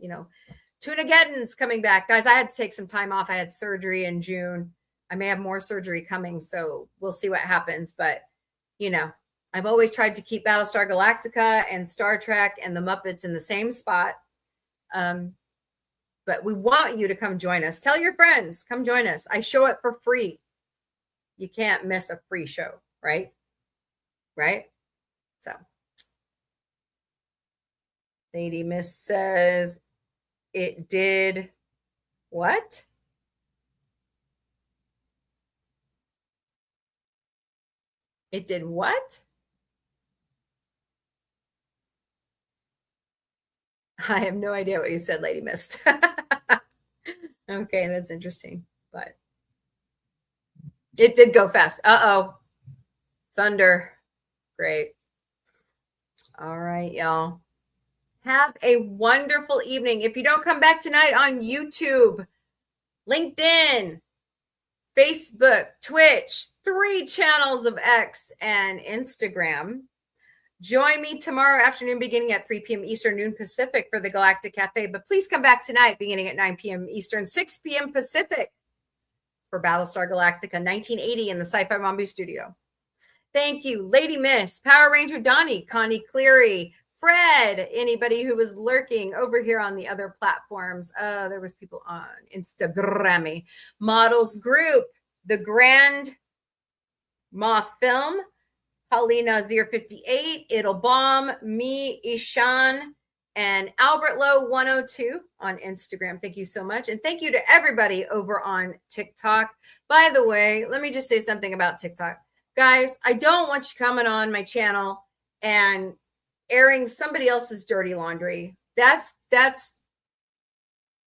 Tunageddon's coming back. Guys, I had to take some time off. I had surgery in June. I may have more surgery coming, so we'll see what happens. But, I've always tried to keep Battlestar Galactica and Star Trek and the Muppets in the same spot. But we want you to come join us. Tell your friends, come join us. I show it for free. You can't miss a free show, right? Right? So Lady Miss says it did what? It did what? I have no idea what you said, Lady Mist. Okay, that's interesting, but it did go fast. Uh-oh. Thunder. Great. All right, y'all. Have a wonderful evening. If you don't come back tonight on YouTube, LinkedIn, Facebook, Twitch, 3 channels of X and Instagram, join me tomorrow afternoon beginning at 3 p.m. Eastern, noon Pacific for the Galactic Cafe. But please come back tonight beginning at 9 p.m. Eastern, 6 p.m. Pacific for Battlestar Galactica 1980 in the Sci-Fi Mombie studio. Thank you, Lady Miss, Power Ranger Donnie, Connie Cleary, Fred, anybody who was lurking over here on the other platforms. There was people on Instagram. Models Group, The Grand Moth Film, Paulina 058, It'll Bomb, me, Ishan, and Albert Lowe 102 on Instagram. Thank you so much. And thank you to everybody over on TikTok. By the way, let me just say something about TikTok. Guys, I don't want you coming on my channel and airing somebody else's dirty laundry. That's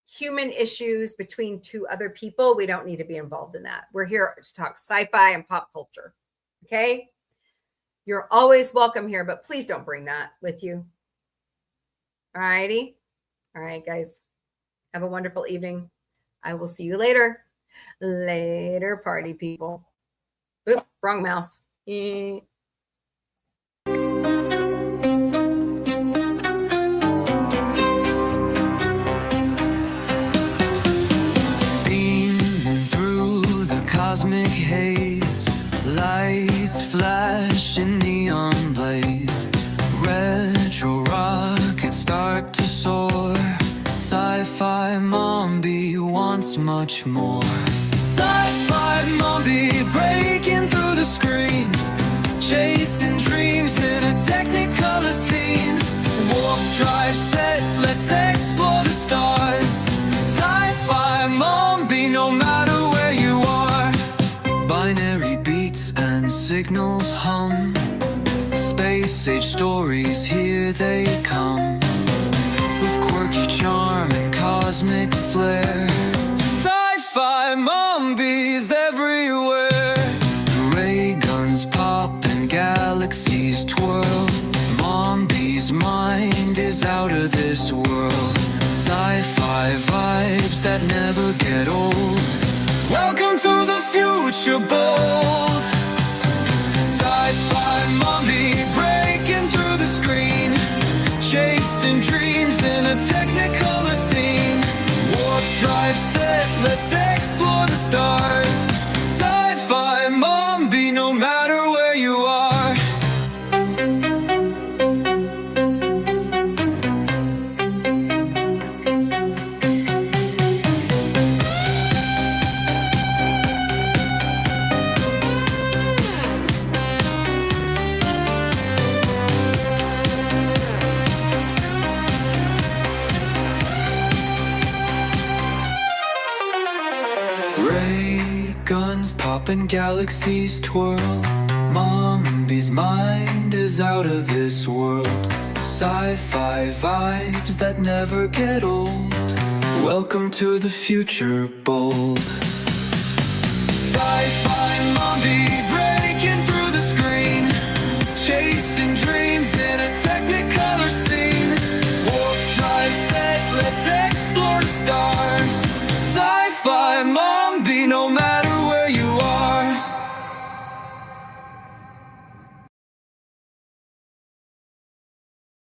human issues between 2 other people. We don't need to be involved in that. We're here to talk sci-fi and pop culture. Okay? You're always welcome here, but please don't bring that with you. All righty? All right, guys. Have a wonderful evening. I will see you later. Later, party people. Oop, wrong mouse. Been through the cosmic haze, lights flash in neon blaze, retro rockets start to soar, sci-fi Mombie wants much more. Sci-fi Mombie breaking through the screen, chasing dreams in a technicolor scene. Warp drive set, let's explore the stars. Sci-fi Mombie, no matter where you are. Binary beats and signals hum, space age stories, here they come, with quirky charm and cosmic flair. Sci-fi Mombies everywhere. Ray guns pop and galaxies twirl. Mombie's mind is out of this world. Sci-fi vibes that never get old. Welcome to the future bold. Sci-fi Mombie breaking through the screen, chasing dreams in a technicolor scene. Warp drive set, let's explore the stars. Sci-fi Mombie, no matter where you are. Ray guns pop and galaxies twirl. Mombie's mind is out of this world. Sci-fi vibes that never get old. Welcome to the future bold. Sci-fi Mombie breaking through the screen, chasing dreams in a technicolor scene. Warp drive set, let's explore the stars. Sci-fi Mombie.